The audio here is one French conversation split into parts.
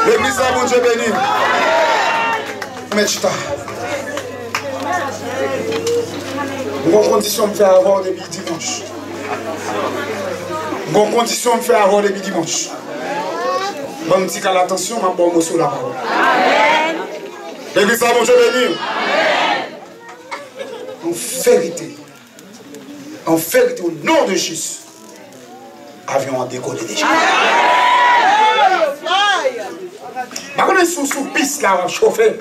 L'église là, bon Dieu béni. Mais tu t'as. Bonne condition de faire avoir depuis dimanche. Bonne condition de faire avoir depuis dimanche. Bon petit cas l'attention, ma bonne mot sur la parole. L'église là, bon Dieu béni. En vérité, au nom de Jésus, avion a décollé déjà. Je connais sous piste là, on va chauffer.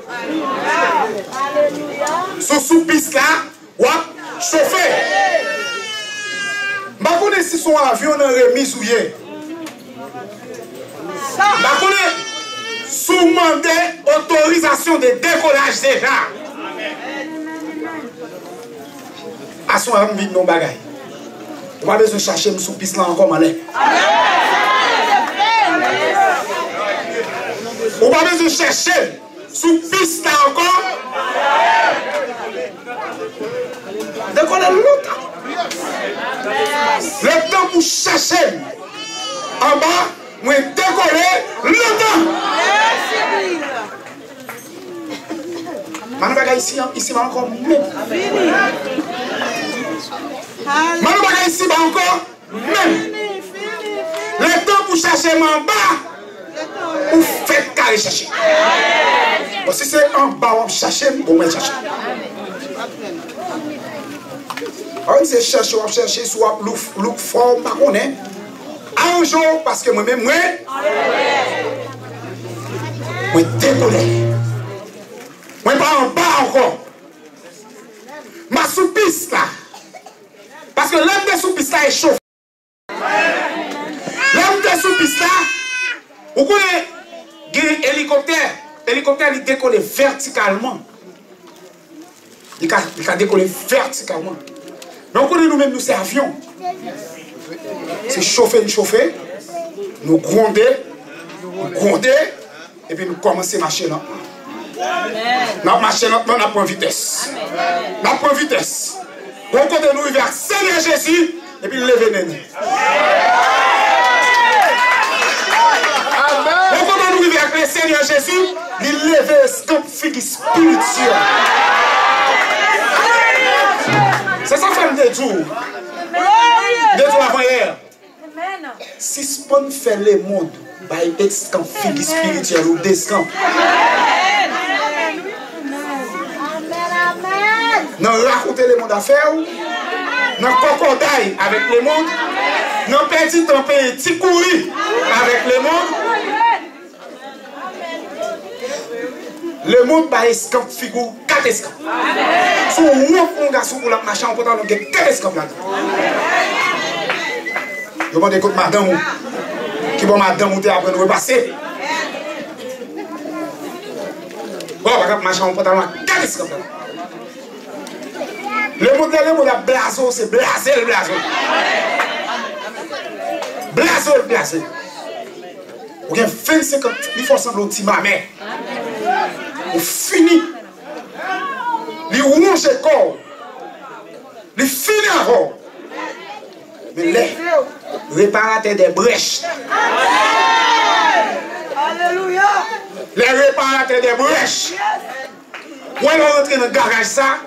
Sous piste là, on va chauffer. Je connais si son avion est remis ou hier. Je connais sous mandat autorisation de décollage déjà. À son âme vide non bagaille. On va besoin de chercher sous piste là encore malais. On va besoin de chercher sous piste là encore. Décoller longtemps. Le temps pour chercher en bas, moi décoller longtemps. Maintenant bagaille ici va encore même. Maintenant bagaille ici va encore même. Le temps pour chercher en bas, ou faites carré chercher. Bon, si c'est en bas, on chercher, on va chercher. On se cherche, on cherche, soit look fort, pas qu'on est. Un jour, parce que moi-même, moi décoller. Moi, pas en bas encore. Ma sous-piste là. Parce que l'homme de sous-piste là est chauffé. L'homme de sous-piste là, vous connaissez l'hélicoptère. L'hélicoptère, il décolle verticalement. Il a décollé verticalement. Mais on connaît nous-mêmes, nous c'est avion. C'est chauffer, nous gronder, et puis nous commencer à marcher là. Nous marcher là, nous avons vitesse. Nous avons vitesse. Bon côté nous vers Seigneur Jésus, et puis lever les nez. Bon côté nous vers le Seigneur Jésus, il lever le scope spirituel. C'est ça fait des jours. Des jours avant hier. Si Spon fait le monde, par ex-camp spirituel ou des-camp. Nous raconter le monde à faire, nous concordaille avec le monde, nous petit temps petit courir avec le monde. Le monde par escamp figure 4 escamps. Si on garçon pour la machin, on peut avoir 4 escamps là-dedans. Je demande écoute madame, qui va madame ou après nous repasser. Bon, par exemple, machin, on peut avoir 4 escamps là. Le monde a blazo, c'est blasé le blazo. Blazo le blasé. Vous avez 25 ans, il faut sembler un petit mamé. Vous finissez. Il ronge le corps. Il finit encore. Mais les réparateurs des brèches. Alléluia. Les réparateurs des brèches. Quand on rentre dans le garage, ça,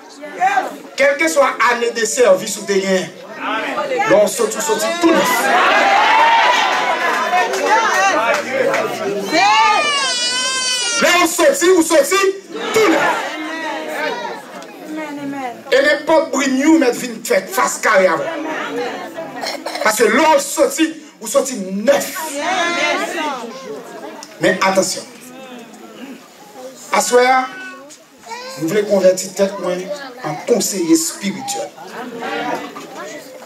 quelle que soit l'année de service ou de rien, on saute tout neuf. Là, on sortit tout neuf. Et n'importe bruit nous met une fête face carré avant. Parce que l'on sortit, ou sortit neuf. Mais attention. À ce moment-là, nous voulons convertir tête en conseiller spirituel.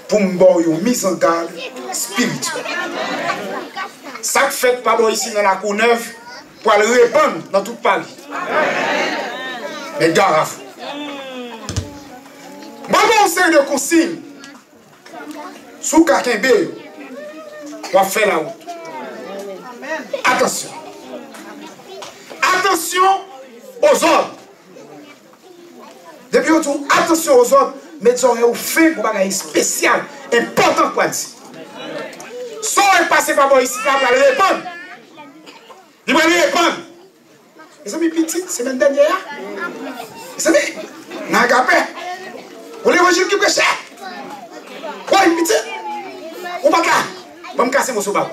Pour me avoir une mise en garde spirituelle. Ça fait pas ici dans la cour neuve pour le répandre dans tout Paris. Mais garde à vous. Bon, on sait de consignes. Sous Kakembe, on va faire la route. Attention. Attention aux ordres. Depuis autour, attention aux ordres. Mettez au fait pour un spécial, important pour dire. Soit elle passe par ici, là, pour le répondre. Il va le répondre. Mes amis, petite, semaine dernière. Mes amis, dans Agapé. Pour l'évangile qui prêchait. Quoi, une petite? Ou pas là? Va me casser mon soubab.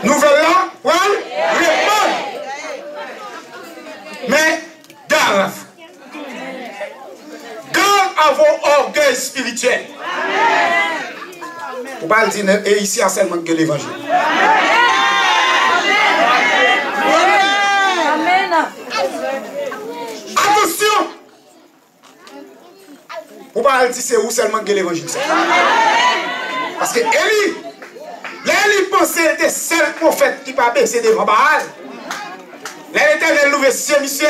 Nouvelle là, répondre. Mais, garde à vos orgueils spirituels. Vous ne pouvez pas dire, et ici, il y a seulement que l'évangile. Attention! Vous ne pouvez pas dire, c'est où seulement que l'évangile. Parce que Élie, il pensait que c'était le seul prophète qui pas baisser devant Baal. L'Éternel l'ouvre ciel, monsieur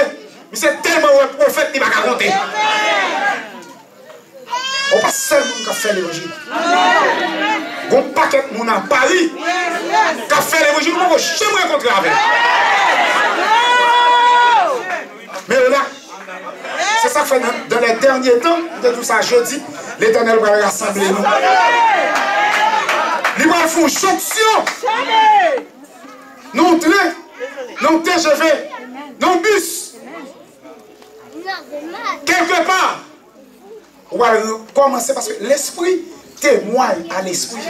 tellement un prophète qui ne va pas compter. On pas seulement qui fait l'évangile. Il y a un paquet de monde à Paris qui a fait l'évangile, on ne peut jamais rencontrer avec. Mais là, c'est ça que fait dans les derniers temps, de tout ça jeudi, l'Éternel va rassembler nous. Il va faire une jonction. Non train, non TGV, non bus. Quelque part. On va commencer parce que l'esprit témoigne à l'esprit.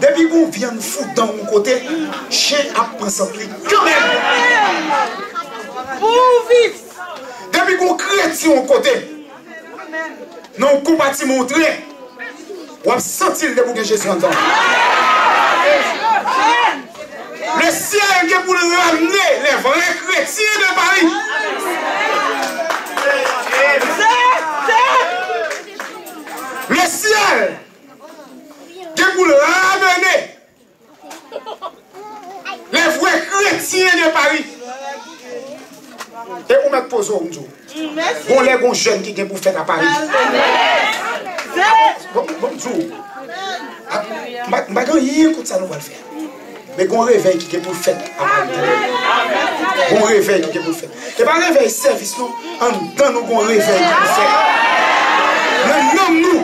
Depuis qu'on vient nous foutre dans mon côté, chien a pensé quand même. Depuis qu'on chrétien au côté, non compati montrer, on va sentir le début de Jésus en temps. Le ciel est pour ramener les vrais chrétiens de Paris. Le ciel est pour ramener les vrais chrétiens de Paris. Et on met pause au jour. Bon, les bons jeunes qui viennent pour faire à Paris. Bonjour. Je ne sais pas si ça nous va le faire. Mais qu'on réveille qui est pour faire à Paris. Qu'on réveille qui est pour faire. Et pas réveil service, non. En dedans, nous qu'on réveille qui est pour faire. Mais non, nous.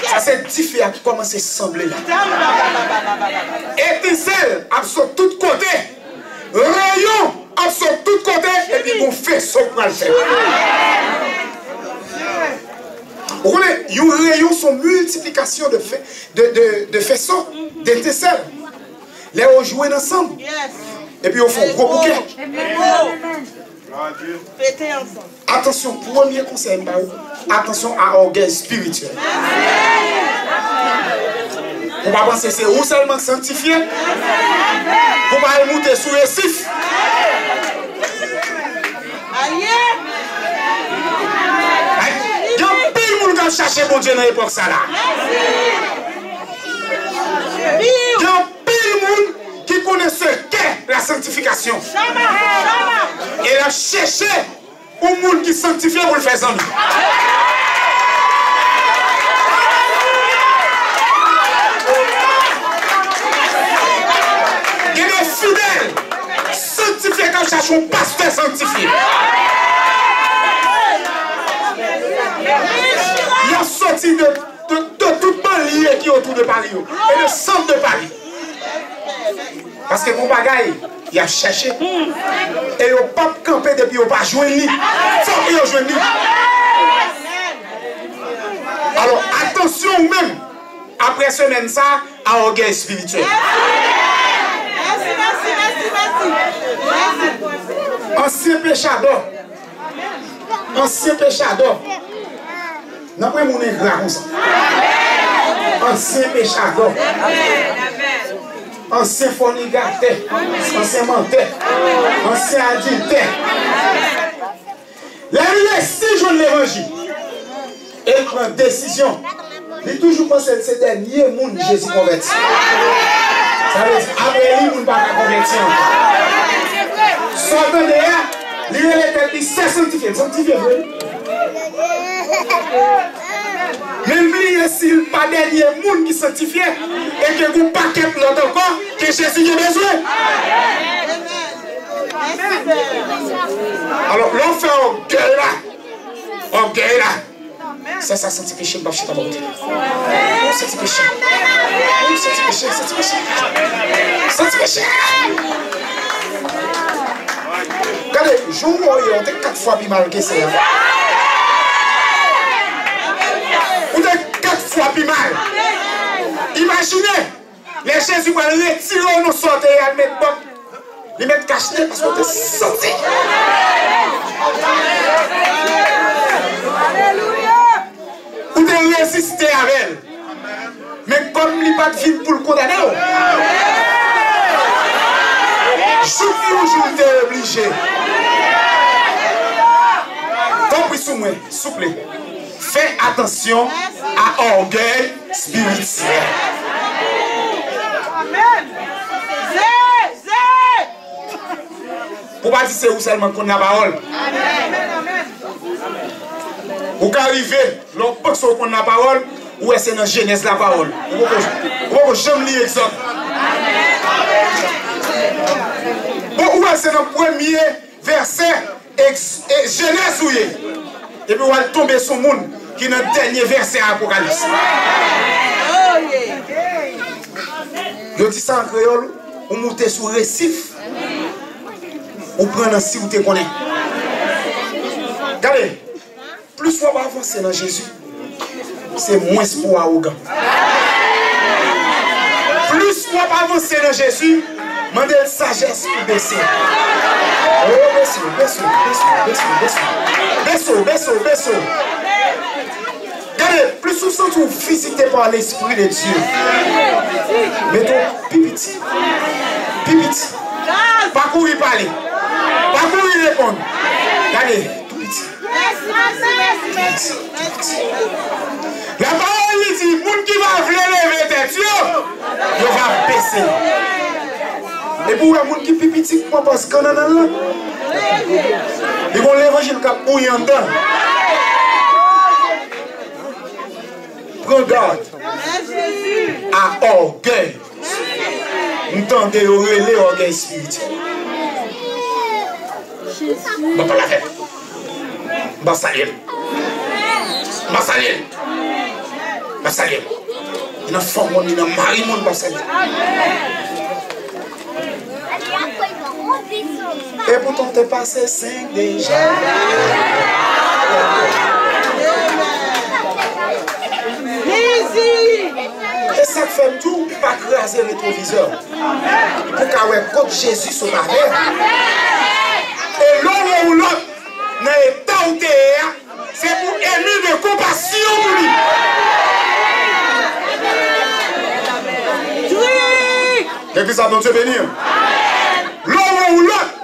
Ça c'est différent qui commence à sembler là. Étincelle, sur tous côtés. Rayon, sur tous côtés. Et puis on fait ce qu'on va le faire. Vous voyez, il y a un rayon son multiplication de faisceaux, d'étincelles. Les on joue ensemble. Et puis on fait un gros bouquet. Attention, premier conseil, attention à l'orgueil spirituel. On va penser c'est où seulement sanctifié. On va monter sous les sif. Il y a un pile de gens qui cherchent mon Dieu dans l'époque ça là. Il y a un pile de monde qui connaît ce qu'est la sanctification. Et il a cherché un monde qui sanctifie pour le faire zombi. Il y a des fidèles sanctifiés quand cherchent un pasteur sanctifié. Il a sorti de tout banlieue qui est autour de Paris et le centre de Paris. Parce que mon bagaille, il a cherché. Et il n'a pas campé depuis qu'il n'a pas joué ni. Il faut qu'il ait joué ni. Alors attention même, après semaine ça, à orgueil spirituel. Ancien péchador. Ancien péchador. Non, pas mon écran comme ça. Ancien péchador. Ancien fornicateur. Ancien menteur. Ancien adultère. Là, il est si jeune l'évangile. Et il prend décision. Il toujours pense que c'est le dernier monde que Jésus convertit. Ça veut dire, après lui, il ne va pas convertir encore. Sortant de là, il est sanctifié. Sanctifié, oui. Même s'il n'y a pas dernier monde qui sanctifie et que vous ne pas qu'être l'autre encore, que Jésus a besoin. Alors, l'on fait orgueil là. Orgueil là. C'est ça, senti péché, je vais côté. Senti péché. Senti péché, senti péché. Senti péché. Regardez, jour où il y a 4 fois plus mal que ça. Ou 4 fois plus mal. Imaginez, les Jésus vont retirer nos sortes et mettre bon. Les mettre cachés parce qu'on est sorti. Ou de résister avec elle. Mais comme il n'y a pas de vie pour le condamner, jour tu es obligé. Compris sous moi, s'il vous plaît. Fais attention à l'orgueil spirituel. Pour pas dire c'est où seulement qu'on a la parole. Ou qu'à arriver, l'on pense qu'on a la parole, ou est-ce dans Genèse la parole. Ou j'aime lire exemple. Ou est-ce dans le premier verset, Genèse ou et puis on va tomber sur le monde qui est dans le dernier verset Apocalypse. Je dis ça en créole, on monte sur le récif. On prend un si vous te connaissez. Regardez, plus on va avancer dans Jésus, c'est moins pour arrogant. Plus on va avancer dans Jésus, demandez la sagesse pour baisser. Oh, baissez. Regardez, plus on sent que vous visitez par l'Esprit de Dieu. Mettons pipiti. Pas courir parler. Pas courir répondre. Regardez, tout petit. La parole dit, les gens qui vont lever tête, ils vont baisser. Et pour les gens qui sont petits, moi parce qu'on a là, ils vont l'évangile qui a bouilli en dedans. Prends garde à orgueil. Nous tentons de relayer l'orgueil spirituel. Je ne vais pas la faire. Je vais saluer. Il y a une femme, il y a un mari, il va saluer. Et pourtant, tu es passé 5 déjà. Et ça fait tout, pas craser le rétroviseur. Pour qu'avec côté Jésus sur ma mère. Et l'un ou l'autre, dans l'état où tu es, c'est pour aimer de compassion pour lui. L'église ça donc Dieu bénir. L'un ou l'autre.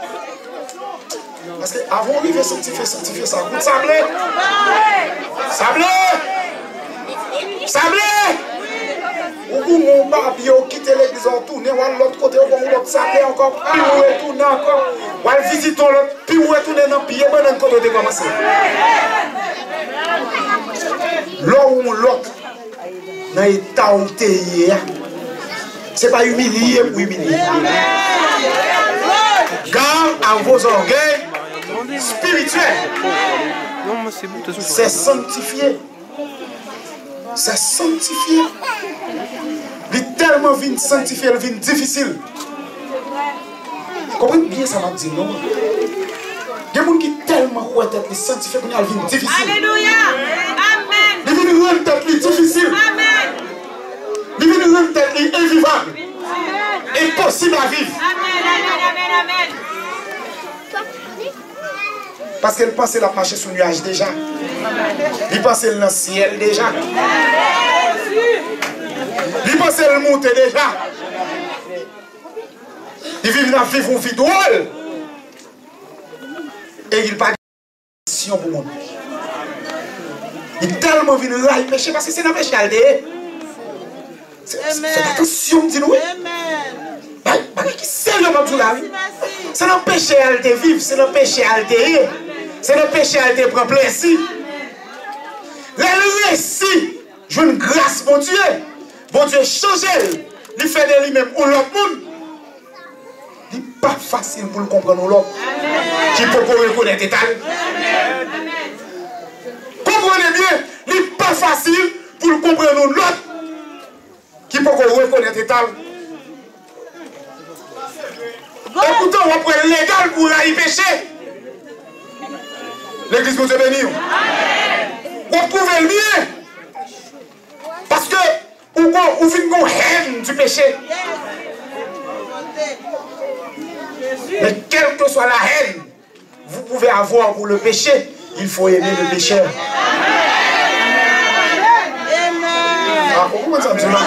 Parce que avant d'arriver à sanctifier, ça coûte sablé. Ou mon barbier quitte l'église en tourner, ou l'autre côté, ou l'autre sablé encore, puis ou retourner encore, ou visiter l'autre, puis ou retourner dans le pied, bon, côté de commencer. L'un ou l'autre, dans l'état où tu es, ce n'est pas humilié pour humilier. Garde à vos orgueils spirituels. C'est sanctifié. C'est sanctifié. Il est tellement vite sanctifié, il est difficile. Vous comprenez bien ça, m'a dit, non? Il y a des gens qui sont tellement sanctifiés qu'il est difficile. Alléluia. Amen. Il vient rendre tête difficile. Amen. Il vient rendre tête invivable. Impossible à vivre. Amen. Parce qu'elle pensait la marcher sur le nuage déjà. Il pensait dans le ciel déjà. Il pensait le monter déjà. Il vit dans vivre une vie drôle. Et il n'a pas de passion pour moi. Il est tellement venu là, il péché parce que c'est dans le péché. Faites attention, dis-nous. C'est dans le péché à te vivre, c'est dans le péché à te rire, c'est dans le péché à te prendre plaisir. Le récit, je veux une grâce, mon Dieu. Bon Dieu, changer, il fait de lui-même ou l'autre monde. Il n'est pas facile pour le comprendre ou l'autre. Qui peut reconnaître l'état. Comprenez bien, il n'est pas facile pour comprendre l'autre qui peut reconnaître l'état. Et pourtant, on va prendre légal pour y pécher. L'église vous bénit. On trouve le bien. Parce que vous faites une haine du péché. Mais quelle que soit la haine, vous pouvez avoir pour le péché, il faut aimer le pécheur. Ah, pourquoi ça me dit là?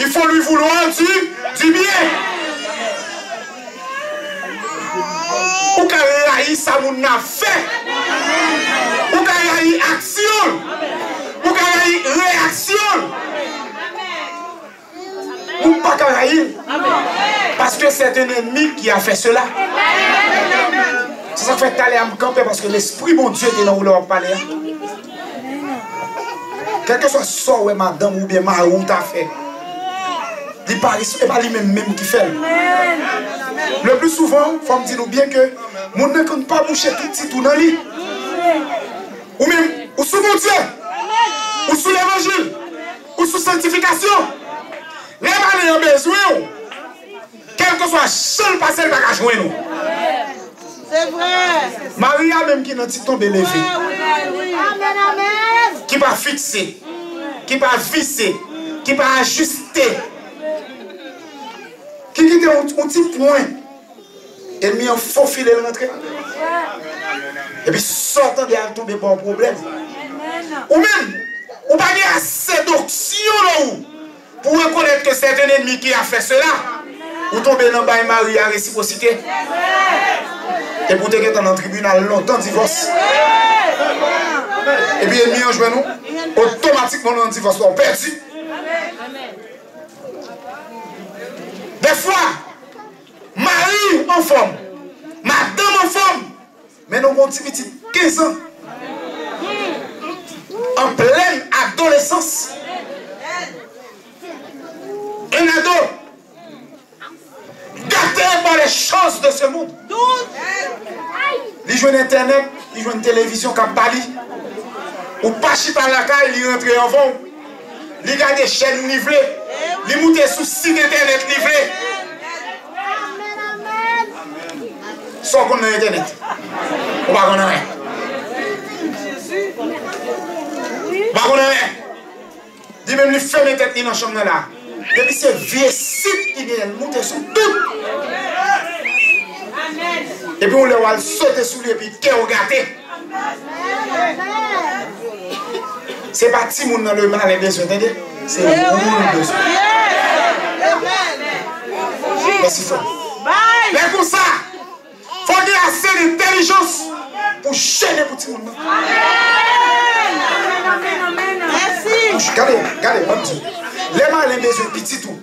Il faut lui vouloir du bien. Ou qu'à réagir ça vous n'a fait. Ou qu'à réagir action. Ou qu'à réagir réaction. Ou pas qu'à réagir. Parce que c'est un ennemi qui a fait cela. C'est ça que fait aller à me camper parce que l'esprit mon Dieu est dans où l'on parle. Quel que soit ça ou madame ou bien marou t'a fait. Ce n'est pas lui-même qui fait. Le plus souvent, il faut me dire bien que mon ne compte pas boucher tout petit tout dans le lit. Ou même, ou sous mon Dieu, ou sous l'évangile, ou sous sanctification. Les malins ont besoin, quel que soit seul passé, il va jouer nous. C'est vrai. Maria même qui n'a pas tombé levé. Qui va fixer, qui va visser, qui va ajuster. Qui quitte un petit point et mis un faux filet rentré. Et puis sortant de tomber pour un problème. Ou même, ou pas assez d'options pour reconnaître que c'est un ennemi qui a fait cela. Ou tomber dans le bain Marie à réciprocité. Et pour te dans le tribunal longtemps, divorce. Et puis l'ennemi en genou, automatiquement dans le divorce, on perdu. Des fois, Marie en forme, madame en forme, mais nous avons un petit 15 ans, en pleine adolescence. Un ado, gâté par les choses de ce monde. Il joue Internet, il joue une télévision comme Bali, ou pas chita la caille, il rentre en fond, il regarde des chaînes nivelées. Il monte sous site internet livré. Sans qu'on ait internet. On va qu'on ait rien. On va qu'on ait rien. Dis même, il ferme les têtes dans la chambre là. Depuis ce vieux site qui vient monter sur tout. Et puis on le voit sauter sous lui et puis cœur gâté. C'est pas petit monde dans le mal et besoin, entendez? C'est le monde besoin. Merci frère. Mais pour ça, il faut avoir assez d'intelligence pour chaîner pour tout le monde. Merci. Regardez, bon Dieu. Les malins besoin petit tout.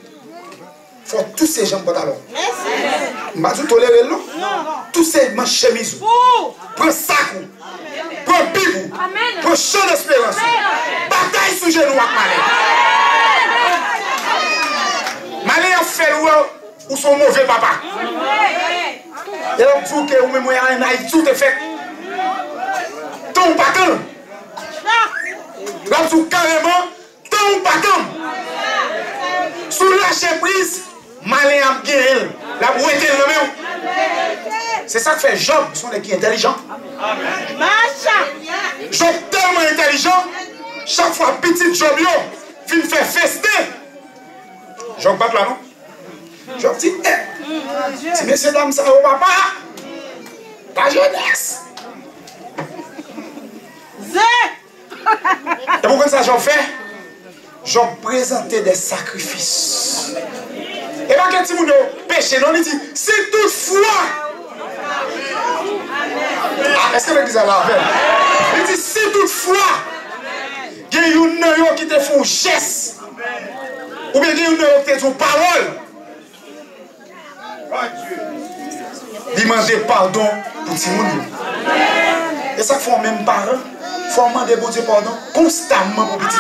Il faut tous ces gens pour talons. Merci. Je ne vais pas tolérer l'eau. Tous ces manches chemises. Prends sac. Prends bibou. Prends champ d'espérance. Bataille sous genou à malin. Malin a fait ou son mauvais papa. Et là, tu dis que vous même tout est fait. Ton patron. Là, tu carrément ton patron. Sous lâcher prise, malin a gagné. La bouette est le même. C'est ça que fait Job. Ils sont des qui intelligents. Job tellement intelligent. Chaque fois petit Job fin faire fester. Job bat là non? Job dit, si messieurs dames ça au papa, ta jeunesse. Et pourquoi ça Job fait? Job présentait des sacrifices. Et là quand tu monde péché, non il dit, si toutefois. Ah, est-ce que l'église a la peine? Il dit, si toutefois, il y a une qui te font un geste, ou bien il y a une qui te fait une parole, demandez pardon pour tout le monde. Et ça fait même parents, il faut demander bon Dieu pardon constamment pour petit.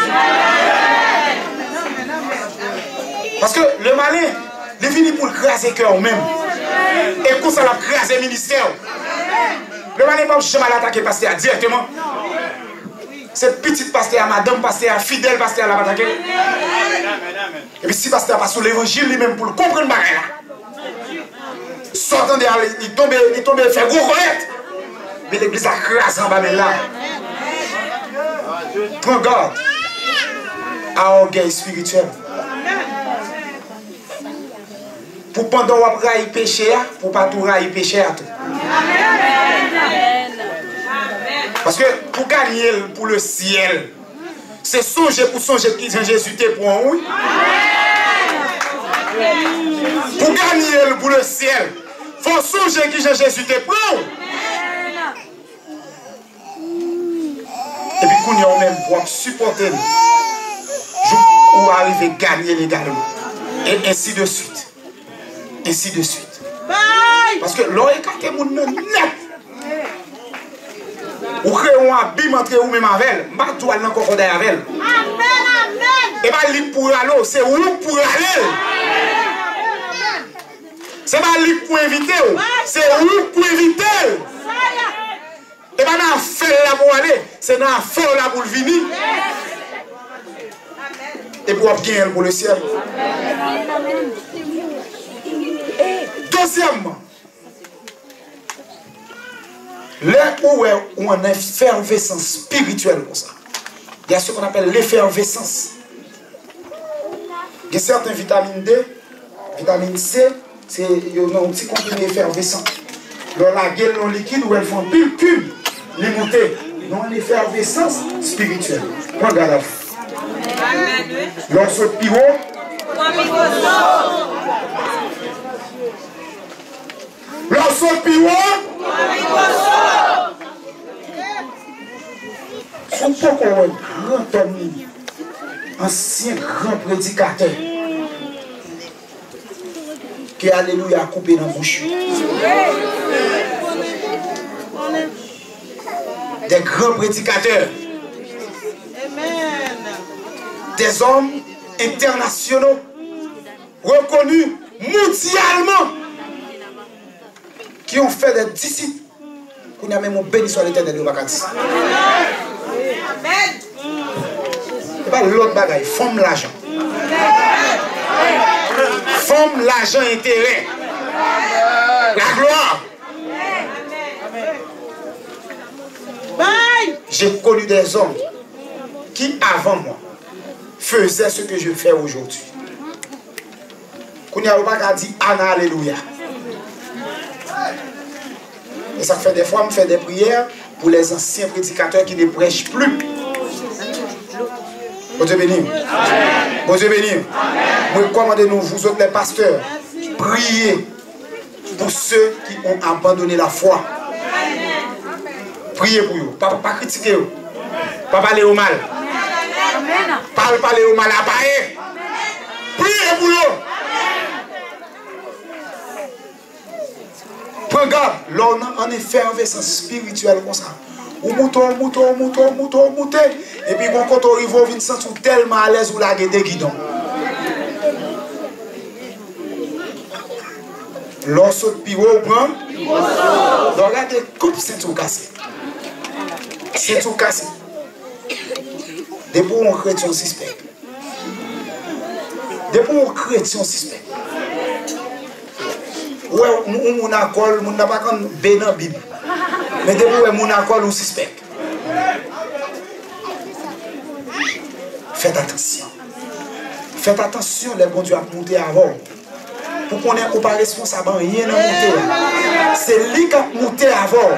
Parce que le malin, il est venu pour le craser cœur même. Et comme ça, il a crasé le ministère. Le malin ne peut jamais l'attaquer pasteur directement. c'est petit pasteur, madame pasteur, fidèle pasteur la bataille. Et puis si pasteur passe sur l'évangile lui-même pour le comprendre là. Sortant de il tombe, fait gros connaître. Mais l'église a crasé en bas là. Prends garde à orgueil spirituel. Pour pendant qu'on raille péché, pour pas tout railler péché à tout. Parce que pour gagner pour le ciel, c'est songer pour songer qui Jésus t'est pour un oui. Pour gagner pour le ciel, il faut songer qui Jésus t'est pour. Et puis qu'on y a même pour supporter pour arriver à gagner légalement. Et ainsi de suite. Ainsi de suite. Parce que l'on écarte mon net. Ou créez un abîme entre vous même avec elle. Ma toile n'a encore avec elle. Et pas lui pour aller, c'est où pour aller. C'est pas lui pour inviter, c'est où pour inviter. Et pas dans faire là pour aller, c'est dans faire là pour venir. Et pour obtenir pour le ciel. Deuxièmement, là où on a effervescence spirituelle comme ça, il y a ce qu'on appelle l'effervescence. Il y a certaines vitamines D, vitamine C, c'est un petit comprimé effervescent. Dans la gueule non liquide où elles font pile pile, les montées, dans l'effervescence spirituelle. Regarde là. Lorsque piro, lorsque piro, son papa un grand homme, ancien grand prédicateur, qui alléluia a coupé dans la bouche. Des grands prédicateurs. Des hommes internationaux reconnus mondialement qui ont fait des disciples qu'on a même béni sur l'éternel de vacances. C'est pas l'autre bagaille, forme l'argent. Forme l'argent intérêt. La gloire. J'ai connu des hommes qui avant moi faisaient ce que je fais aujourd'hui. Qu'on n'y a pas dit Anna Alléluia. Et ça fait des fois, je fais des prières pour les anciens prédicateurs qui ne prêchent plus. Bon Dieu béni. Bon Dieu béni. Moi, commandez-nous, vous autres les pasteurs, priez pour ceux qui ont abandonné la foi. Priez pour eux. Pas critiquer eux. Pas parler au mal. Pas parler au mal à pareil. Priez pour eux. Regarde, l'on a en effervescence spirituelle comme ça. Ou mouton. Et puis quand on arrive, on vient sentir tellement à l'aise ou la gueule des guidons. Lorsque piro prend, regardez, coupe c'est tout cassé. C'est tout cassé. Depuis on chrétien suspect. Depuis on chrétien suspect. Ouais, on a col, on n'a pas comme B dans la Bible. Mais depuis on a col, on suspect. Faites attention. Faites attention, les bons dieux à monter avant. Pour qu'on ait pas responsable, rien n'a monté. C'est lui qui a monté avant.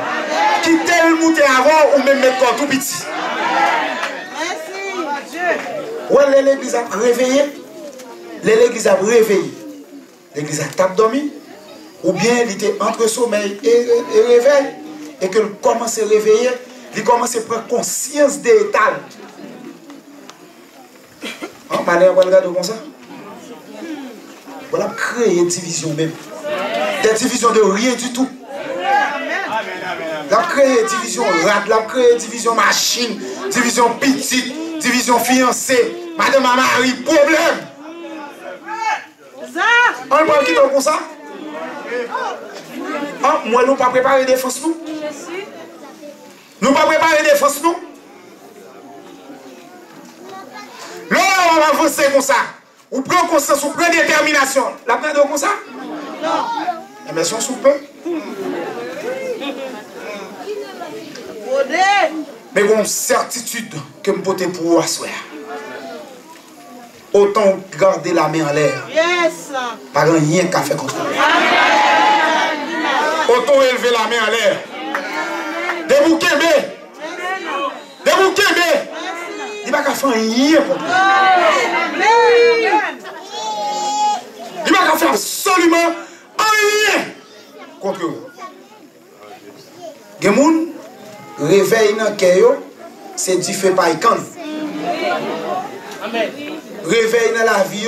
Qui tel monté avant ou même mettre tout petit. Ouais, l'église a réveillé. L'église a réveillé. L'église a tape dormi. Ou bien il était entre sommeil et réveil. Et qu'il commence à réveiller. Il commence à prendre conscience des états. Malheur, on va regarder comme ça. Voilà, créer une division même. Des divisions de rien du tout. La créer une division rate, la créer une division machine, division petite, division fiancée. Madame à mari, problème. On parle qui comme ça? Moi, nous ne pas préparer défense nous. Nous ne pas préparer défense nous. avancer comme ça, ou prendre conscience, ou prendre détermination, la prendre comme ça? Non. Mais si on soupe, mais une certitude que je peux pour vous asseoir. Autant garder la main en l'air. Yes. Pas rien qu'à faire contre vous. Autant élever la main en l'air. Debout Kébé. Debout Kébé. Il ne va pas faire rien contre vous. Il ne va pas faire absolument rien contre vous. Gemoun, réveil dans le cœur, c'est du fait par ikan. Amen. Réveil dans la vie,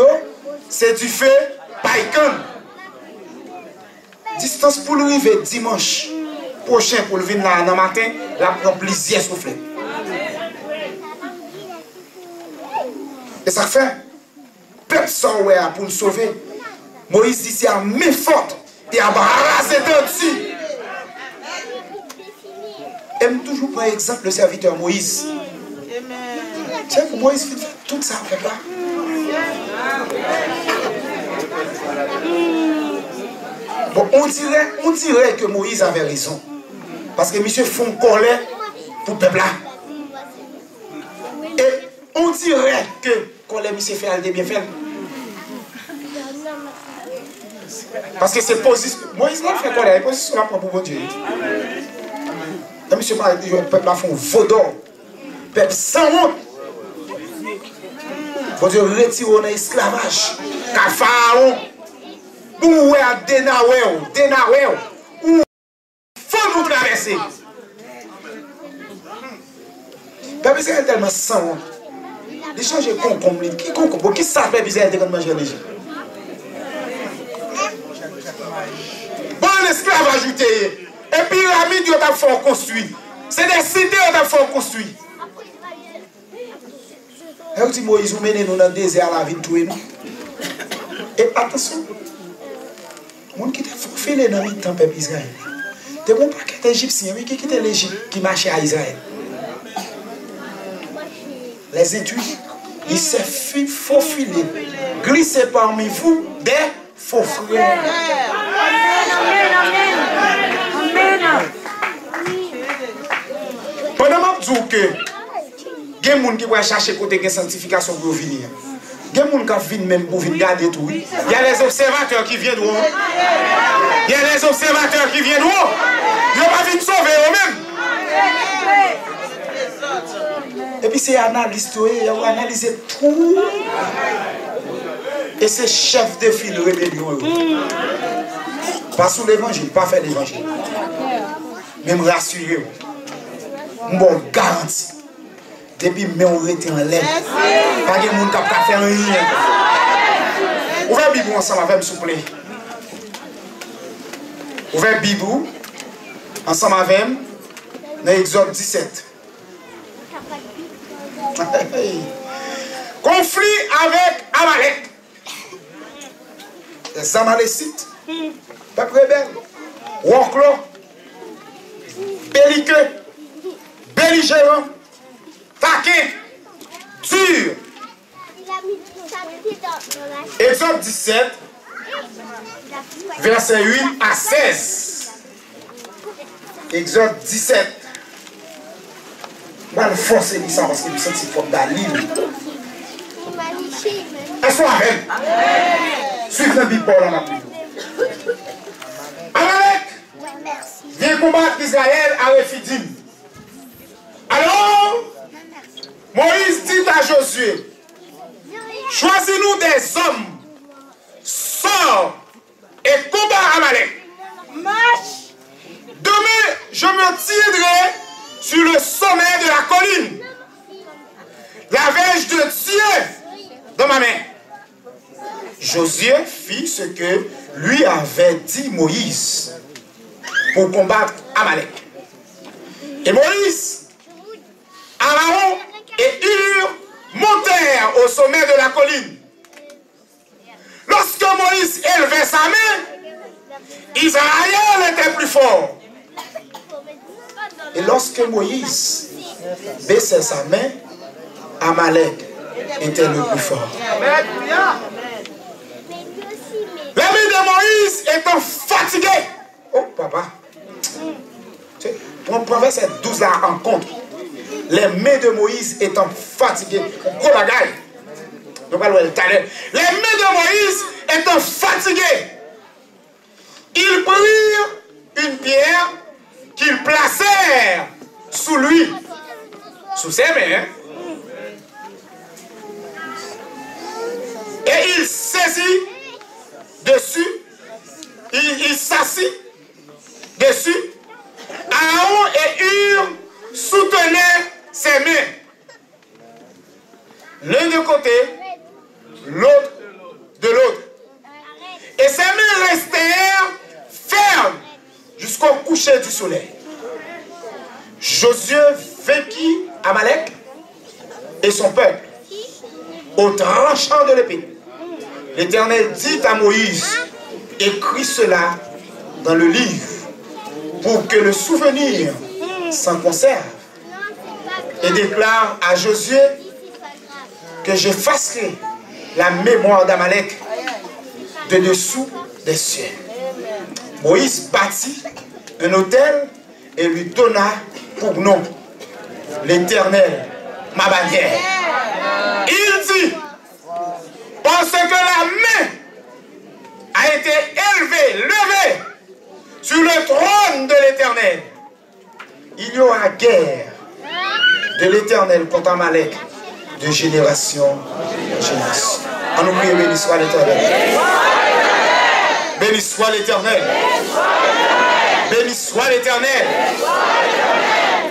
c'est du fait par ikan. Distance pour le réveil dimanche prochain pour le venir là dans le matin, la prend plaisir souffler. Et ça fait, peuple sans pour nous sauver. Moïse dit c'est à main forte et à raser dessus. Aime toujours par exemple le serviteur Moïse. Tiens, que Moïse fait tout ça avec là. Bon, on dirait que Moïse avait raison. Parce que monsieur font colère pour le peuple là. Et on dirait que colère monsieur fait elle bien fait. Parce que c'est position. Moïse n'a fait colère, il position là pour Dieu. Et monsieur parle, le peuple là font vaudor. Peuple sans honte. Bon Dieu retire dans l'esclavage. Car Pharaon, où est Denawel, où faut nous traverser. Peuple Israël est tellement sans honte. Il change de concombre. Qui ça Peuple Israël quand manger les gens? Bon l'esclavage ajouté. Et puis pyramide ils ont fait construire. C'est des cités qui ont fait construire. Et dit Moïse, vous menez nous dans le désert à la vie de tout et nous. Et attention, les gens qui étaient faufilés dans le temps peuple Israël. Des gens qui étaient égyptiens, qui étaient l'Égypte, qui marchaient à Israël. Les études, ils se faufilés, glissés parmi vous des faux frères. Pendant que je dis que il y a des gens qui vont chercher côté de sanctification pour venir. Il y a des gens qui viennent même pour venir garder tout. Il y a les observateurs qui viennent où? Il y a les observateurs qui viennent où? Ils ne vont pas venir sauver eux-mêmes. Et puis c'est analyste, ils ont analysé tout. Et c'est chef de file rébellion. Pas sous l'évangile, pas faire l'évangile. Même rassurer. Bon garantie. Depuis mais on était en l'air. Pas de monde qui a fait rien. Ouvrez la Bible ensemble avec moi, s'il vous plaît. Ouvrez la Bible ensemble avec moi dans Exode 17. Conflit avec Amalek. Les Amalécites. Peuple rebelle. Warclaw. Belliqueux. Belligérant. Taquin. Dur. Exode 17. Verset 8 à 16. Exode 17. Je vais forcer ça parce que je me sens qu'il faut d'aller. Est-ce avec? Suivez la Bible pour la Bible. Amalek vient combattre Israël à Rephidim. Alors, Moïse dit à Josué, choisis-nous des hommes, sors et combat Amalek. Marche. Demain, je me tiendrai sur le sommet de la colline. La verge de Dieu dans ma main. Josué fit ce que lui avait dit Moïse pour combattre Amalek. Et Moïse, Aaron et Hur montèrent au sommet de la colline. Lorsque Moïse élevait sa main, Israël était plus fort. Et lorsque Moïse baissait sa main, Amalek était le plus fort. Les mains de Moïse étant fatiguées. Oh, papa. On prend verset 12 là en compte. Les mains de Moïse étant fatiguées. Gros bagaille. Les mains de Moïse étant fatiguées. Ils prirent une pierre qu'ils placèrent sous lui. Sous ses mains. Et il saisit dessus. Il s'assit dessus. Aaron et Hur soutenaient ses mains. L'un de côté, l'autre de l'autre. Et ses mains restèrent fermes jusqu'au coucher du soleil. Josué vainquit Amalek et son peuple au tranchant de l'épée. L'Éternel dit à Moïse, écris cela dans le livre pour que le souvenir s'en conserve, et déclare à Josué que j'effacerai la mémoire d'Amalek de dessous des cieux. Moïse bâtit un autel et lui donna pour nom l'Éternel, ma bannière. Il dit, parce que la main a été levée sur le trône de l'Éternel, il y aura guerre de l'Éternel contre Amalek de génération en génération. On nous prie, béni soit l'Éternel. Béni soit l'Éternel. Béni soit l'Éternel.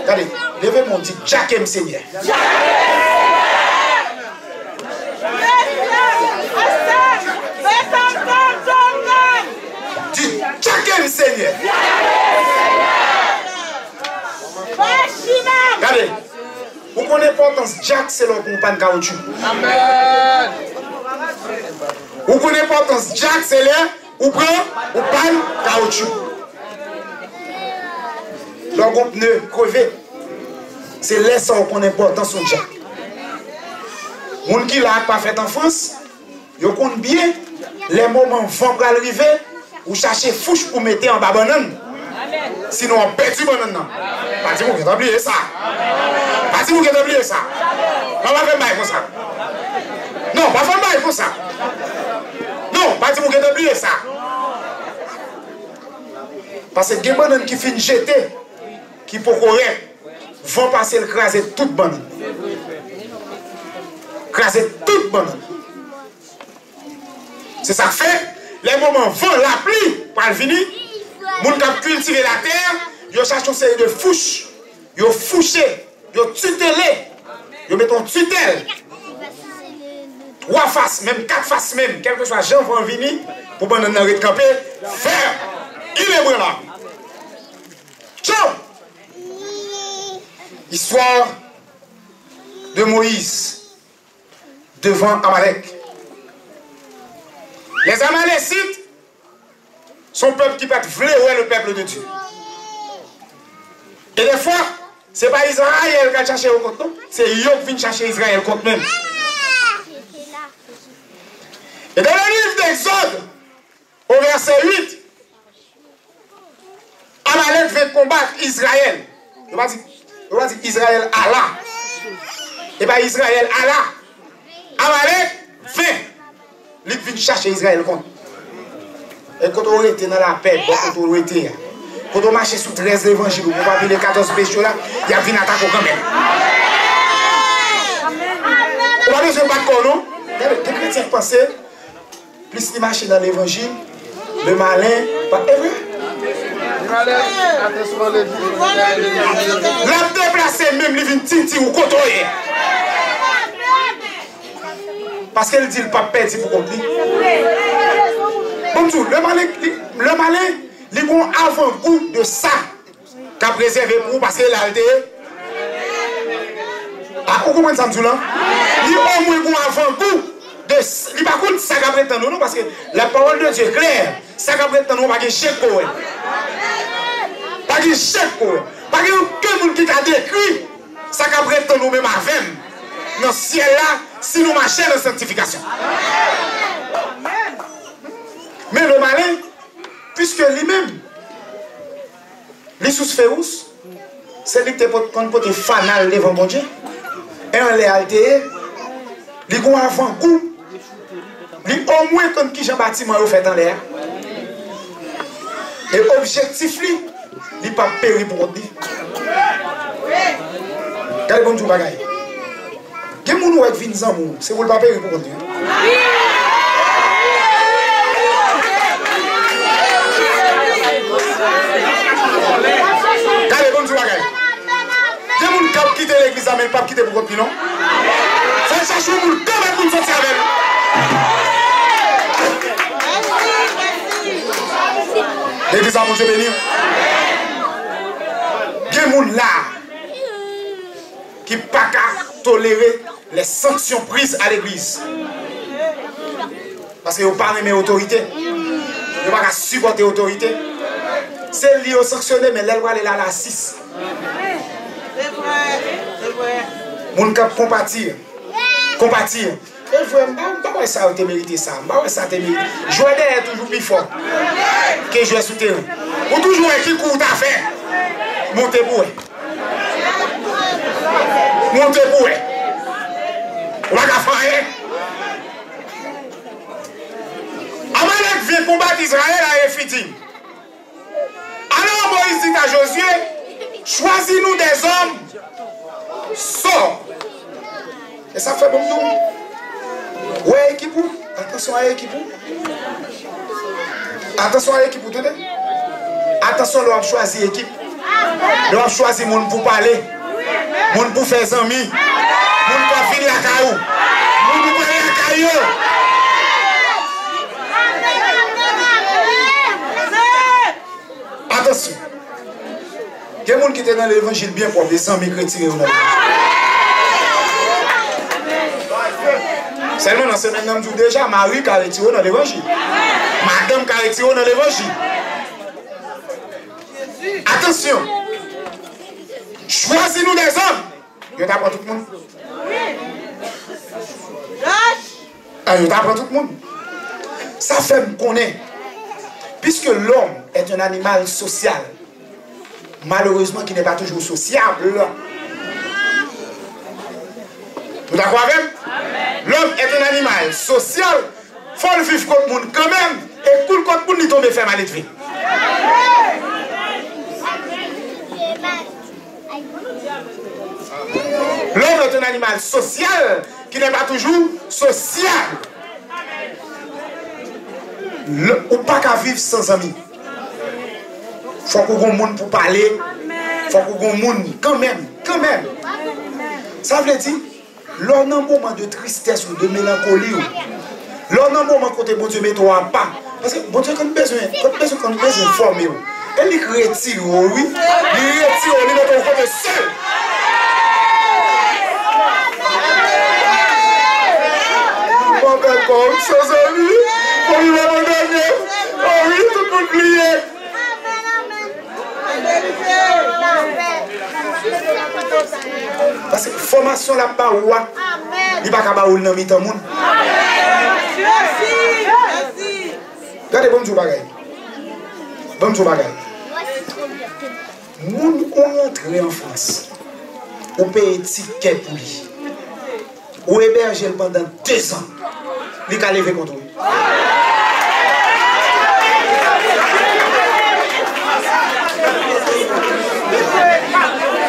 Regardez, levez mon dit, Jack aime Seigneur. Dis, Jack aime Seigneur. Regardez, vous connaissez l'importance Jack, c'est le compas de caoutchouc. Amen. Vous connaissez l'importance Jack, c'est le ou prend ou panne caoutchouc. Leur pneu crevé. C'est là ça qu'on important sur Jack. Les gens qui l'ont pas fait en France, ils connaissent bien les moments vont pour arriver ou chercher fouche pour mettre en bas banane. Sinon on perd du banane. Pas dire que vous oubliez ça. Pas dire que vous oubliez ça. On va faire mal pour ça. Non, pas faire mal pour ça. Non, pas dire que vous oubliez ça. Parce que les bananes qui finissent jeter, qui pour correct, vont passer le craser toute banane. Craser toute banane. C'est ça que fait, les moments vont la pluie, pour le venir, les gens qui cultivent la terre, ils cherchent une série de fouches, ils fouché, ils tutelé, ils mettent en tutelle. 3 faces, même 4 faces même, quel que soit les gens vont venir, pour que nous nous camper, faire, il est bon là. Ciao! Histoire de Moïse devant Amalek. Les Amalécites sont un peuple qui peut vouloir le peuple de Dieu. Et des fois, ce n'est pas Israël qui a cherché au compte, c'est eux qui viennent chercher Israël contre même. Et dans le livre d'Exode, au verset 8, Amalek veut combattre Israël. On va dire Israël Allah. Et pas Israël Allah. Amalek veut. Il vient chercher Israël contre. Et quand on était dans la paix, quand on était, quand on marchait sous 13 évangiles, on va voir les 14 péchés là, il y a une attaque quand même. On va besoin de battre non? Les chrétiens pensaient, plus ils marchaient dans l'évangile, le malin, pas vrai? L'homme déplacé même, il vient tinti ou côtoyer. Parce qu'elle dit le pape perd pour compter. Bon tout, le malin, il a un avant-goût de ça qu'a préservé pour parce qu'il a été. Ah, vous comprenez ça, tout là? Il a au moins un avant-goût de. Il n'a pas contre ça qu'a prétendu, non, parce que la parole de Dieu est claire. Ça qu'a prétendu, pas de chèque pour elle. Pas de chèque pour elle. Pas de que monde qui a décrit ça qu'a prétendu même avec. dans le ciel là si nous marchons dans la sanctification. Mais le malin, puisque lui-même, les sous-féous, c'est lui qui est fanal devant mon Dieu. Et en réalité, il y a un avant-goût. Au moins, comme qui j'ai bâtiment fait en l'air. Et objectif, il n'est pas péri pour lui. Quel est bon tout bagaille? Quel est mon qui vient en c'est pour le pas péri pour lui. Quel est bon tout bagaille? Quel est mon qui quitte l'église mais pas quitter pour lui non? Ça cherche un monde quand même pour sortir avec lui. L'église a mangé béni. Il y a des gens là qui ne peuvent pas tolérer les sanctions prises à l'église. Parce qu'ils n'ont pas aimé l'autorité. Ils n'ont pas supporter l'autorité. C'est lié au sanctionné, mais l'elle va aller là à la 6. C'est vrai, c'est vrai. Les gens qui compatir. Compatir. Et je ça a mérité ça. Ça a mérité. Jouer est toujours plus fort que jouer sous terrain. Ou toujours un qui court à faire. Montez pour eux. Montez pour eux. On va faire rien. Amalek vient combattre Israël à Éphitim. Alors Moïse dit à Josué, choisis-nous des hommes. Sors. Et ça fait bon nous. Ouais, équipe. Attention à l'équipe. Attention à l'équipe. Attention, on va choisir l'équipe. On va choisir les gens pour parler. Les gens pour faire des amis. Les gens pour finir la caillou. Les gens pour aller la caillou. Attention. Il y a des gens qui étaient dans l'évangile bien propre, des amis chrétiens. Seulement dans ce même jour déjà, Marie qui a retiré dans l'évangile. Madame qui a retiré dans l'évangile. Attention. Choisis-nous des hommes. Je t'apprends tout le monde. Je t'apprends tout le monde. Ça fait me connaître. Puisque l'homme est un animal social, malheureusement qui n'est pas toujours sociable. Vous d'accord avec? L'homme est un animal social, il faut le vivre contre le monde quand même, et pour le contre le monde, il tombe faire mal de vie. L'homme est un animal social qui n'est pas toujours sociable. Ou pas qu'à vivre sans amis. Il faut qu'on ait un monde pour parler. Il faut qu'on ait un monde quand même. Ça veut dire, lors d'un moment de tristesse ou de mélancolie, lors d'un moment côté bon Dieu met toi à pas. Parce que bon Dieu quand besoin de former. Elle lui retire, oui. Il retire, il met ton côté seul. On va faire comme sans amis. On lui va donner. Oh oui, tout le monde plié. Parce que formation là pas ou il va pas ou dans mi-temps monde. Merci. Regardez bon jour bagaille. Bon jour bagaille. Moun on rentre en France. On paye ticket pour lui. Ou héberger pendant 2 ans. Il a levé contre lui.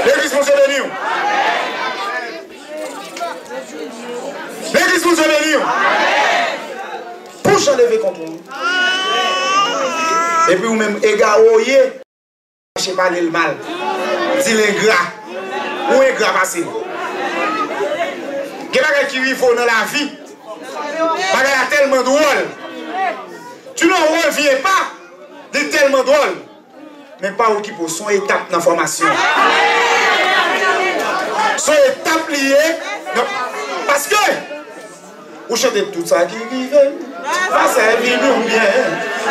L'église vous est bénie. L'église vous est bénie. Pour s'enlever contre vous. Et puis vous-même, égaroyez, je ne sais pas le mal. Dis les gras. Où est gras passé? Il y a des gens qui vivent dans la vie. Il y a tellement de rôle. Tu ne reviens pas. C'est tellement drôle. Mais pas au qui pour son étape dans la formation. Son étape liée. Parce que vous chantez tout ça qui vivait. Parce que vivre bien.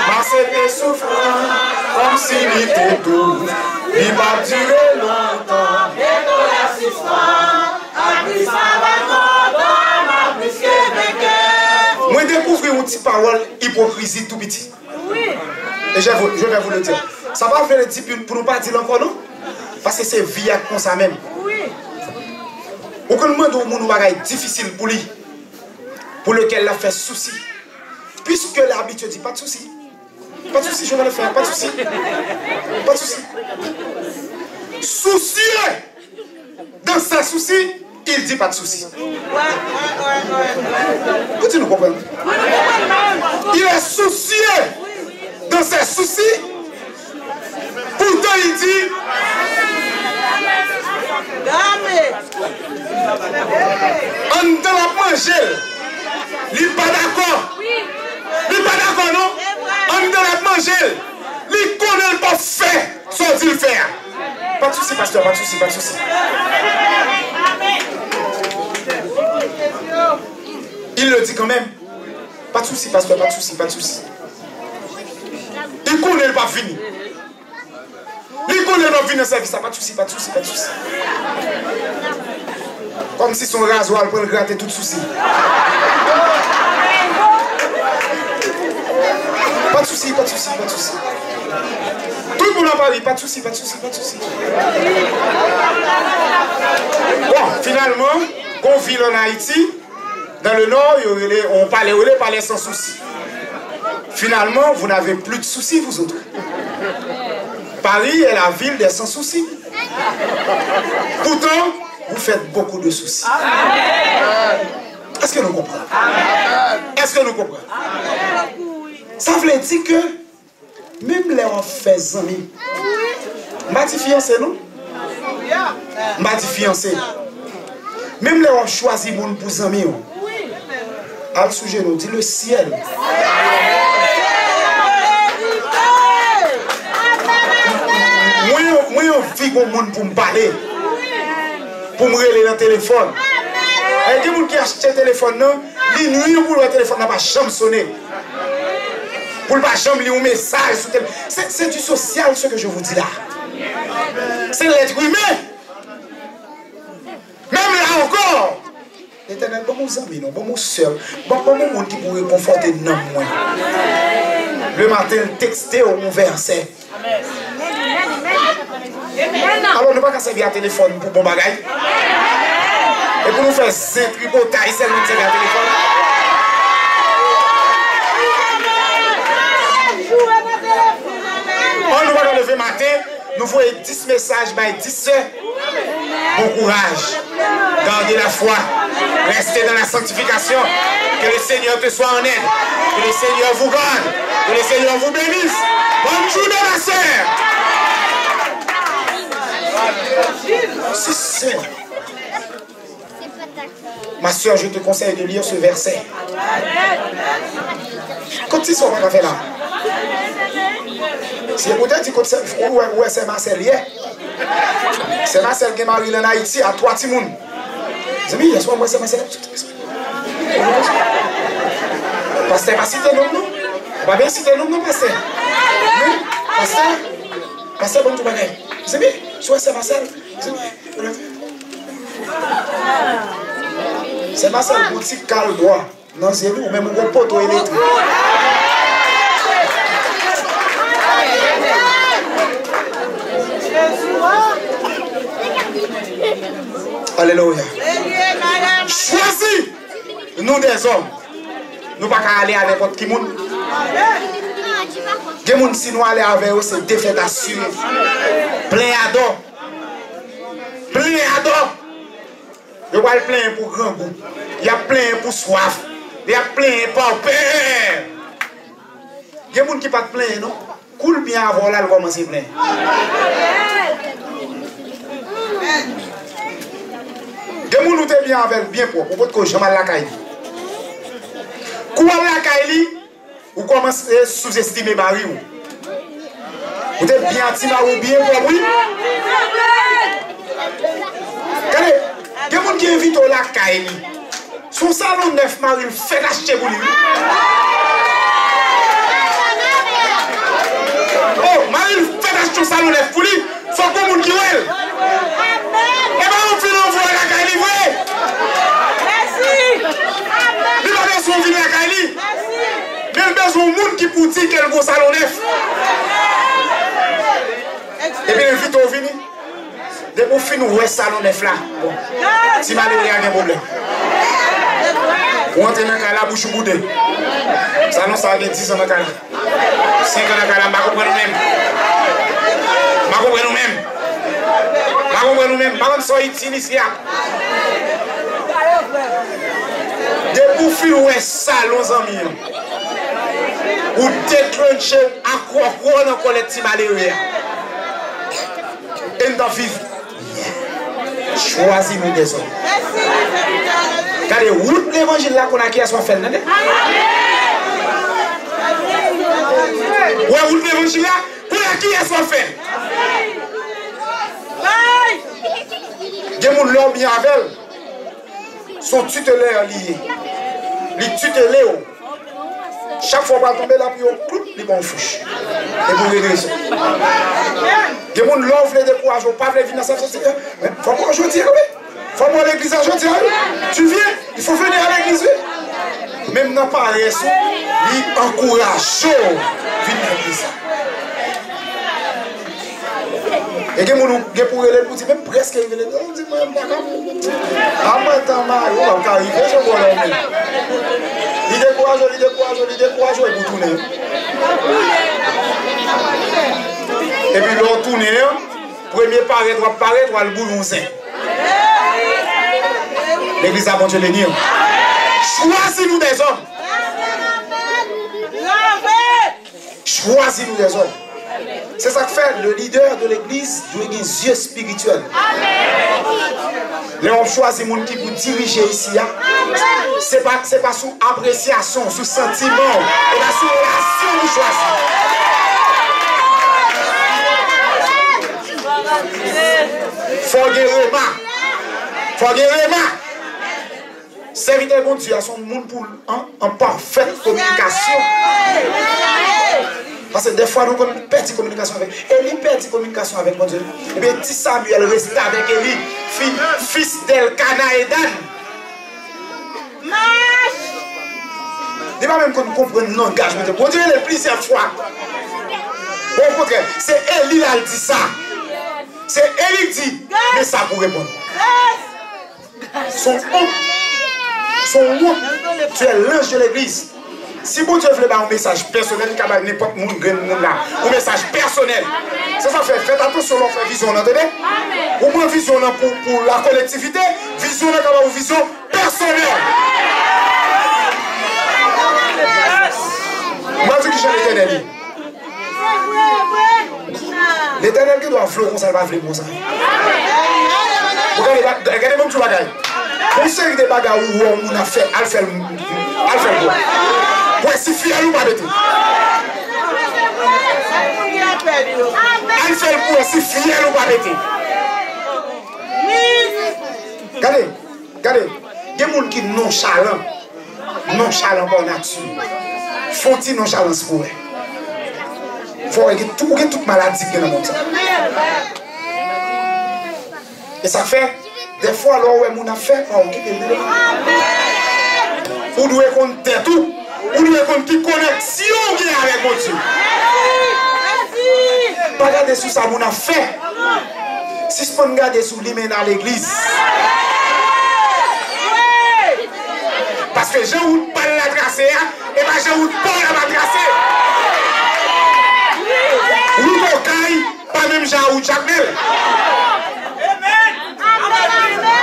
Parce que souffrant. Comme si il était doux. Il va durer longtemps. Et ton assistant. A plus ça va. une petite parole hypocrisie tout petit. Oui. Et je vais vous le dire. Ça va faire le type pour nous pas dire encore non? Parce que c'est vie comme ça même. Oui. Aucun monde au monde bagaille difficile pour lui, pour lequel il a fait souci. Puisque l'habitude dit pas de souci. Pas de souci, je vais le faire, pas de souci. Pas de souci. Soucieux dans sa souci, il dit pas de souci. Vous nous comprenez? Il est soucieux dans ses soucis. Pourtant il dit on ne la manger. Il n'est pas d'accord. Il n'est pas d'accord, non? On ne la manger. Il connaît pas faire ce qu'il fait. Pas de souci, pasteur, pas de souci, pas de souci. Il le dit quand même. Pas de souci, pasteur, pas de souci, pas de souci. Il connaît pas fini. Il connaît pas fini dans sa vie, ça pas de souci, pas de souci, pas de souci. Comme si son rasoir pour le gratter tout souci. Pas de souci, pas de souci, pas de souci. Tout le monde en parle, pas de souci, pas de souci, pas de souci. Bon, finalement, qu'on vit en Haïti, dans le nord, on parlait sans souci. Finalement, vous n'avez plus de soucis, vous autres. Paris est la ville des sans soucis. Pourtant, vous faites beaucoup de soucis. Est-ce que nous comprenons? Est-ce que nous comprenons? Ça veut dire que même les on fait amis, m'a dit fiancé non? M'a dit fiancé. Même les on choisi moun pour amis. Al sujet nous dit le ciel. Moi on vit comme monde pour me parler. Pour me relayer dans le téléphone. Il y a des gens qui achètent le téléphone, les nuits pour le téléphone n'a pas jamais sonné. Pour ne pas jamais lire un message. C'est du social ce que je vous dis là. C'est l'être humain. Même là encore. L'Éternel, bon mon ami, bon mon soeur, bon mon monde qui pourrait conforter dans moi. Le matin, texter au verset. Alors, ne pas servir à téléphone pour bon bagaille. Et pour nous faire 5 tripotailles, c'est le servir à téléphone. On nous va lever matin, nous voyons 10 messages by 10 soeurs. Bon courage, gardez la foi, restez dans la sanctification, que le Seigneur te soit en aide, que le Seigneur vous garde, que le Seigneur vous bénisse. Bonne journée ma soeur. C'est ça. Ma soeur, je te conseille de lire ce verset. Continue ce qu'on va faire là. C'est peut-être où c'est Marcel hier. C'est Marcel qui est marié en Haïti à 3 Timoun. Vous avez dit, est-ce que moi c'est Marcel? Pasteur, pas citer nom, non? Pas bien citer nom, non, pasteur? Pasteur, bon tout bagaille. Vous avez dit, soit c'est Marcel? C'est Marcel petit calbois. Non, c'est nous, même un poteau électrique. Alléluia. Choisis nous des hommes. Nous ne pouvons pas aller à n'importe qui. Les gens, si nous allons avec eux, c'est défaite assurée. Plein à dos. Plein à dos. Il y a plein pour grand goût. Il y a plein pour soif. Il y a plein pour peur. Il y a des gens qui ne sont pas plein, non? Coule bien avant là, comment c'est plein. Des gens qui sont bien avec bien propre. Pour que jamais la caille. Quand la caille, vous commencez à sous-estimer Marie. Vous êtes bien timide ou bien propre, oui? Regardez, il y a des gens qui invitent au lac Kaili. Son salon neuf, Marie, fait acheter pour lui. Oh, Marie, fait acheter son salon neuf pour lui. Il faut que les gens qui veulent. Et bien, on finit envoyer la Kaili, oui. Merci. Il va bien son venir à Kaili. besoin de monde qui pour dire quel gros salon neuf. Et puis, invite au vini. Dès qu'on finit, ouais, salon neuf là. Bon. Si mal il y a un problème. Ou entrer dans la bouche boudée. Salon, ça a 10 ans dans la 5 ans dans la je ne comprends même. Je ne comprends même. Je ne comprends même. Par contre, soyez ici. Dès qu'on finit, ouais, salon, amis. Ou déclencher à quoi dans le collectif malheureux. Et nous vivons. Choisis-nous des hommes. Regardez, route l'évangile là qu'on a qui a soit fait. Ouais, route l'évangile là qu'on a qui a soit fait. Il y a des gens qui bien avec son tutélaire lié. Les tutélaires. Chaque fois qu'on va tomber là, puis on les bon fouche. Et pour régresser. Il y a des gens qui l'offrent les décourages, pas venir dans cette société. Il faut qu'on joue dire, oui. Il faut aller à l'église à jeudi. Tu viens, il faut venir à l'église. Même dans pas les sous, il encourage venir à l'église. Et il y a des gens qui pour aller pour dire, même presque, il dit, on dit, même pas comme. Ah, maintenant, on va arriver, je vois l'homme. Il décourage, et vous tournez. Et puis l'on tourne, premier paraître, le boulon saint. L'église a bon Dieu les nids. Choisis-nous des hommes. Choisis-nous des hommes. C'est ça que fait le leader de l'église doit avoir des yeux spirituels. Là, on choisit les gens qui vous dirigent ici. Ce n'est pas sous appréciation, sous sentiment. Et là, sous relation, vous choisissez. Faut guérir. Serviteur bon Dieu à son monde pour en parfaite communication. Parce que des fois, nous perdons communication avec Élie, perd communication avec mon Dieu. Et bien, petit Samuel reste avec Élie, fils d'Elkana et Dan. Il va même qu'on comprenne le langage. Mon Dieu, il est plusieurs fois. Bon, au contraire, c'est Élie qui dit ça. C'est Élie qui dit, mais ça pour répondre. Son nom, tu es l'ange de l'église. Si bon Dieu veut un message personnel, il n'y a n'importe où un message personnel. C'est ça fait. Faites attention, on fait vision, entendez? Ou moins vision pour la collectivité, vision une vision personnelle. Moi, je dis que j'ai l'éternel. L'éternel qui doit fleurir, ça va fleurir comme ça. Regardez même tout le bagage. Pour ceux des bagages où on a fait, elle fait quoi? Ouais, si fier ou pas bête. Elle fait quoi? Si fier ou pas bête. Regardez. Il y a des gens qui nonchalant par nature. Font-ils nonchalance pour eux? Il faut que toute maladie qui est dans le monde. Et ça fait, des fois, alors, on a fait, on quitte le vous devez compter tout. Vous devez compter qui connexion avec mon Dieu. Pas regarder sur ça, on a fait. Si je peux regarder sur lui, à l'église. Parce que Jean-Roux pas la tracer, et bien Jean-Roux pas la tracer. Route au caille, pas même Jean-Roux Jacmel.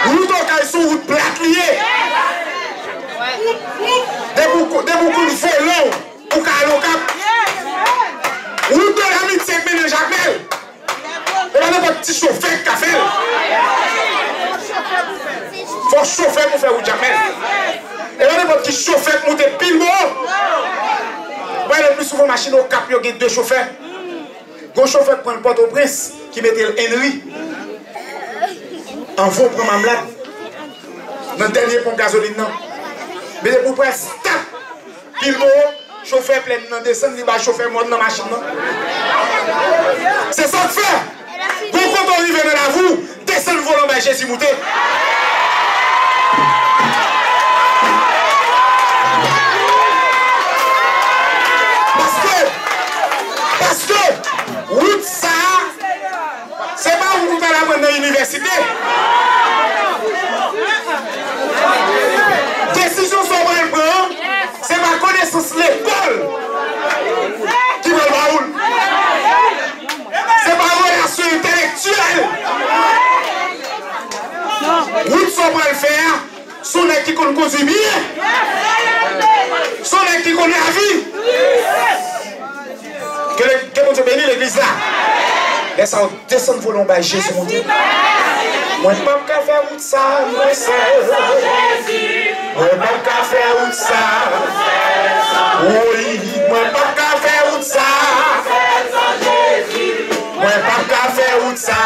Route au caille sont route plate liée. Des beaucoup de volants pour qu'à l'ocap. Route de l'amitié de Jacmel. Et là, pas petit chauffeur qui a fait. Il faut chauffer pour faire route Jacmel. Et là, pas petit chauffeur qui monte pile bon. Le plus souvent, machine au cap, il y a deux chauffeurs. Un chauffeur qui prend le Port-au-Prince qui mettait le Henry. En vaut prendre ma blague. Dans le dernier pont gasoline. Mais pour prendre stop. Pile bon, chauffeur plein de descendre, il va chauffeur monte dans la machine. C'est ça que fait. Donc quand on arrive dans la voie, descend le volant de Jésus Mouté. l'université. Décision sur le prend, c'est ma connaissance l'école qui va le baoul. C'est ma relation intellectuelle. Route sur le faire, son qui conduit bien, son qui connaît la vie. Que mon Dieu bénisse l'église là. Laisse ça descendre vos lombages, Jésus mon Dieu. Moi, je ne peux pas faire route ça, moi seul. Moi, je ne peux pas faire route ça. Oui, moi, je ne peux pas faire route ça. Moi, je ne peux pas faire route ça.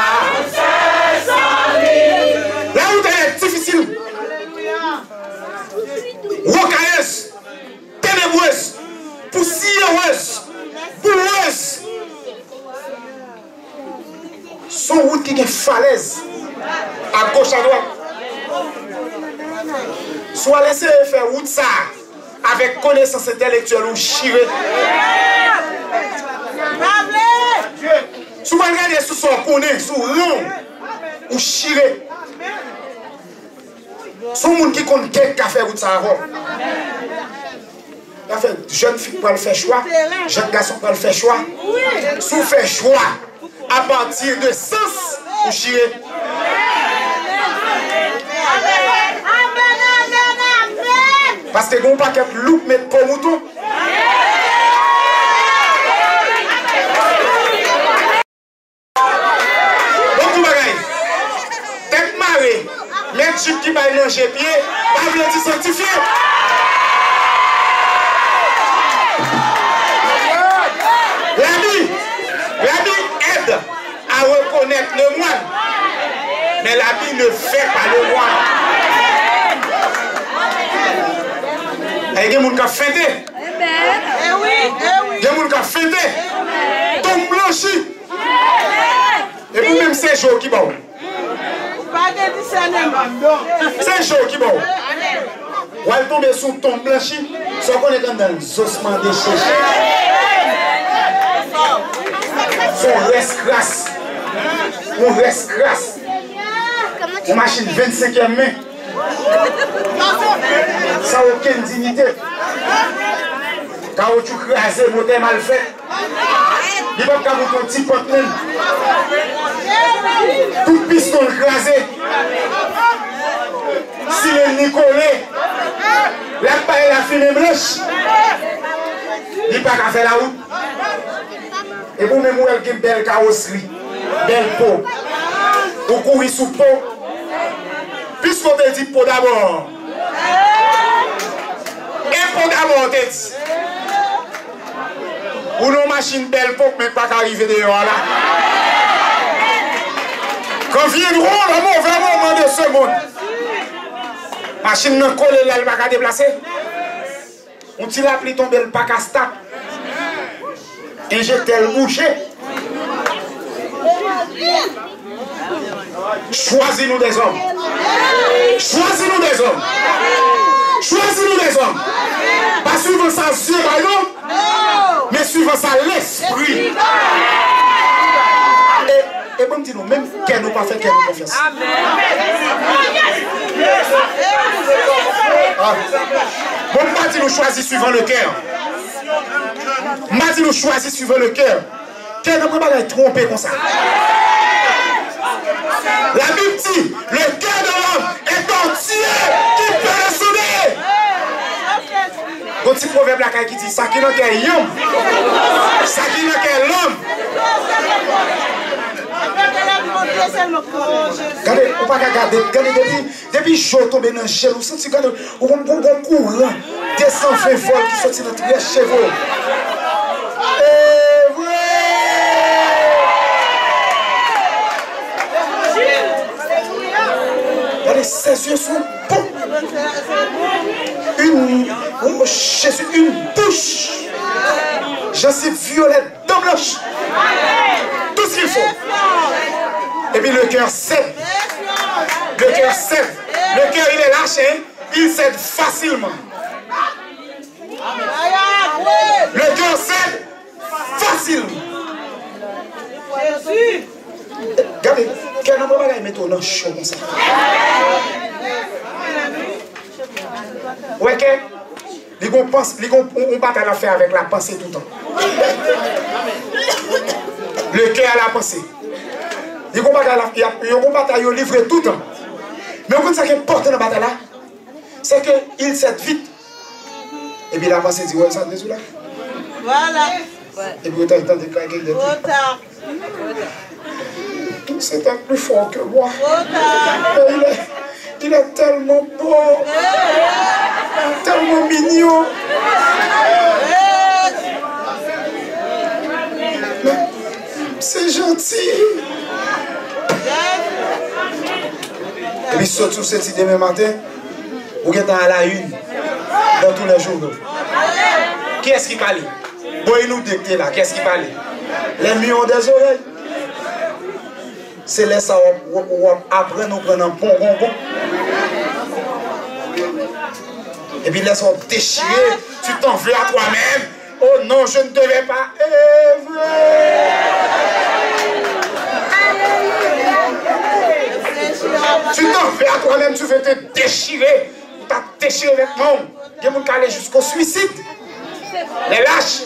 La route est difficile. Rocailleuse, ténébreuse, poussiéreuse, boueuse. Son route qui est falaise, à gauche, à droite. Soit laissez faire route ça, avec connaissance intellectuelle ou chiré. Souvent regardez sous son connaît, sous long, ou chiré. Son monde qui compte quelqu'un fait route ça avant. Jeune fille pour le faire choix, jeune garçon pour le faire choix. Sous fait choix. À partir de sens ou chier. Parce que nous pas qu'un loup mettre pour mouton. Bon tout bagaille. Tête marée, même chip qui va manger pied, pas le dire sanctifié. L'habit aide à reconnaître le moine. Mais l'habit ne fait pas le moine. Il y a des gens qui ont fêté. Il y a des gens qui ont fêté. Tombe blanchi. Et vous même c'est chaud qui bon. C'est chaud qui bon. Ou elle tombe sous tombe blanchi. Sans qu'on est dans les ossements déchets. On reste crasse. On reste crasse. On machine 25e main. Sans aucune dignité. Caoutchouc crasé, moteur mal fait. Il va pas avoir un petit pote. Tout piston crasé. Si le Nicolet, la paille la fumée blanche. Il n'y a pas qu'à faire la route. Et vous même, vous avez une belle carrosserie, belle peau. Vous courez sous peau. Puisqu'on te dit peau d'abord. Et peau d'abord, on te dit. Ou nos machines belle peau, mais pas qu'arriver dehors là. Quand viendront le mauvais moment de ce monde, machine ne colle là, elle va pas déplacer. On tire la pluie tomber le pack à stop. Injecter le boucher. Choisis-nous des hommes. Choisis-nous des hommes. Choisis-nous des hommes. Pas suivant ça Dieu, mais suivant ça l'esprit. Et bon, dis-nous, même qu'elle nous pas fait qu'elle nous confiance. Bon, Mati nous choisit suivant le cœur. Mati nous choisit suivant le cœur. Quel ne peut pas être trompé comme ça. La Bible dit, le cœur de l'homme est entier qui peut le sonner. Un petit proverbe là qui dit, ça qui n'a qu'un homme, ça qui n'a qu'un l'homme. Regardez, on ne peut pas regarder. Regardez, depuis chaud tombé dans le chèvre, vous sentez, regardez, on a un courant, descend fait vol qui sortit dans tous les chevaux. Et vrai! Regardez, ses yeux sont bons. Une bouche. Gencive violette, dents blanches. Tout ce qu'il faut. Et puis le cœur cède. Le cœur cède. Le cœur il est lâché, il cède facilement. Le cœur cède facilement. Regardez, Quel nombre de bagages mettent dans chaud comme ça? Ouais, que on bataille à faire avec la pensée tout le temps. Le cœur à la pensée. Il y a un bataille livré tout le temps. Mais on sait ce qui est important dans la bataille là, c'est qu'il s'est vite. Et puis la pensée dit, ouais, ça te là. Voilà. Et puis tu as de craquer de c'est un plus fort que moi. Il est tellement beau, tellement mignon. C'est gentil. Et puis surtout cette demain matin, vous êtes à la une dans tous les journaux. Qui est-ce qui parle? Bon, il nous dicte là, qui est-ce qui parle? Les millions des oreilles. C'est là ça, après nous prenons un bon. Et puis laisse on déchirer, tu t'en veux à toi-même. Oh non, je ne devais pas œuvrer. Tu t'en veux à toi-même, tu veux te déchirer. Tu t'as déchiré avec moi. Il y a des gens qui allaient jusqu'au suicide. Les lâches.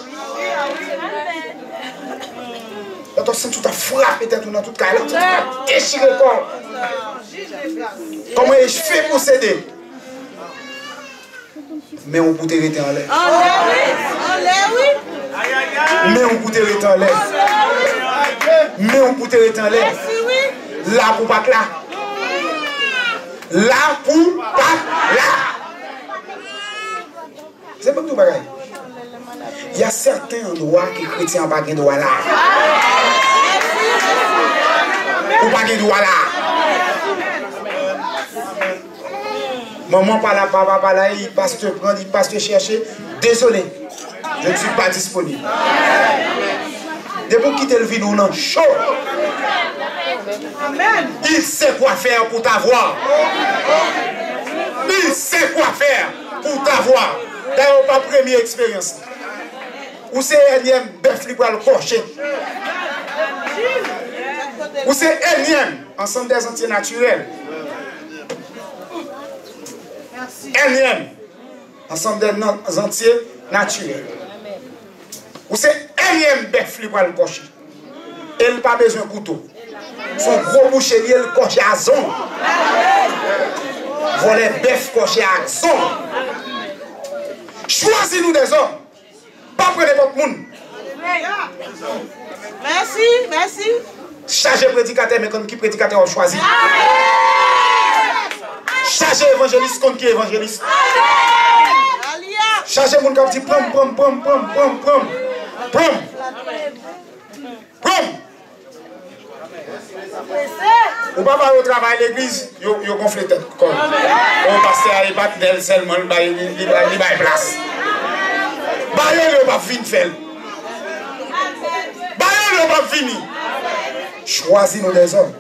Attention, tu t'as frappé tête dans toute carrière, tu t'as déchiré le corps. Comment je fais pour céder? Mais on peut te rester en l'air. Mais on peut te rester en l'air. Mais on peut te rester en l'air. Là pour pas là. Là pour pas là. C'est pas tout pareil. Il y a certains endroits qui chrétiens n'ont pas de droit là. Ou pas de droit là. Maman pas là, papa pas là, il passe te prendre, il passe te chercher. Désolé, je ne suis pas disponible. Depuis quitter le vide, on est chaud. Il sait quoi faire pour t'avoir. Il sait quoi faire pour t'avoir. D'ailleurs, pas première expérience. Ou c'est énième bœuf qui va le cocher. Ou c'est énième ensemble des entiers naturels. Énième ensemble des entiers naturels. Ou c'est énième bœuf qui va le cocher. Et il n'a pas besoin de couteau. Son gros boucher, il le coche à zone. Voler bœuf coché à zone. Choisis-nous des hommes. Pas près de votre monde. Merci. Chargez prédicateur, mais comme qui prédicateur on choisit. Chargez évangéliste comme qui évangéliste. Chargez mon qui dit prom. Ou pas au travail de l'église, ils ont gonflé tête. On passe à battre d'elle seulement, il va place. Bayon ne va pas finir. Bayon ne va pas finir. Choisis-nous des hommes.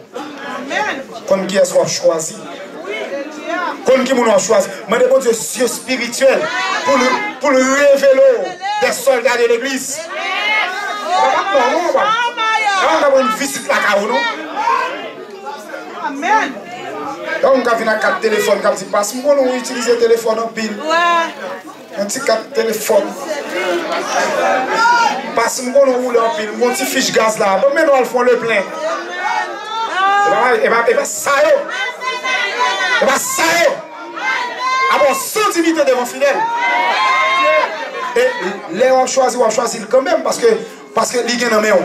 Comme qui est soit choisi. Comme qui nous a choisi. Mais de bon Dieu, Dieu spirituel pour le révéler des soldats de l'église. Non, on va une visite là, non? Amen. Quand on vient à 4 téléphones, quand on passe, on utilise le téléphone en pile. Un petit 4 téléphones. Passe, on roule en pile. Un petit fiche gaz là. Mais nous, on fait le plein. Et bien, ça y est. Et bien, ça y est. Avoir sans dignité devant fidèle. Et les on choisit quand même parce que il y a un main.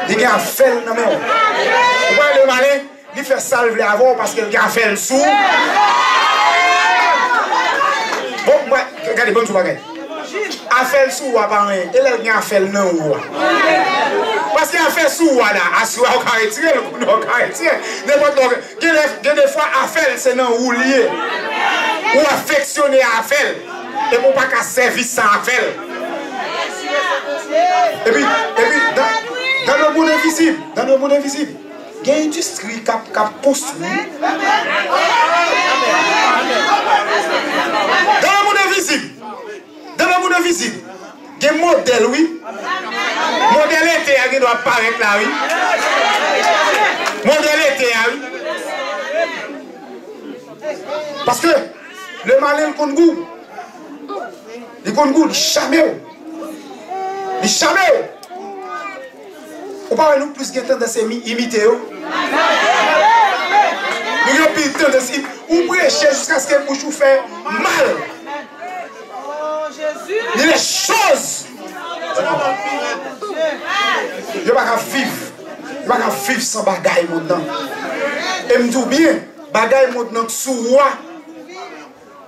Il y a un fel dans la main. Vous voyez le malin, il fait salve avant parce qu'il y a un fel sous. Bon, moi, regardez, bon tout bagay. Un fel sous ou pas rien. Et il y a un fel non ou. Parce qu'il y a un fel sous ou là, à soi on peut retirer, on peut retirer. Il y a des fois un fel c'est non ou lié. Ou affectionné à un fel. Et pour pas qu'un service sans un fel. Et puis dans le monde invisible, il y a une industrie qui a construit. Dans le monde invisible, il y a un modèle, oui. Modèle intérieur qui doit apparaître là, oui. Modèle était, oui. Parce que le malin qu'on goût, il qu'on goût, il jamais. Il jamais. On parle nous plus de tendance à imiter. Nous avons plus de tendance à prêcher jusqu'à ce que vous fait mal. Il y a des choses. Je ne vais pas vivre. Je ne vais pas vivre sans bagaille maintenant. Et me dis bien, bagaille maintenant sous roi.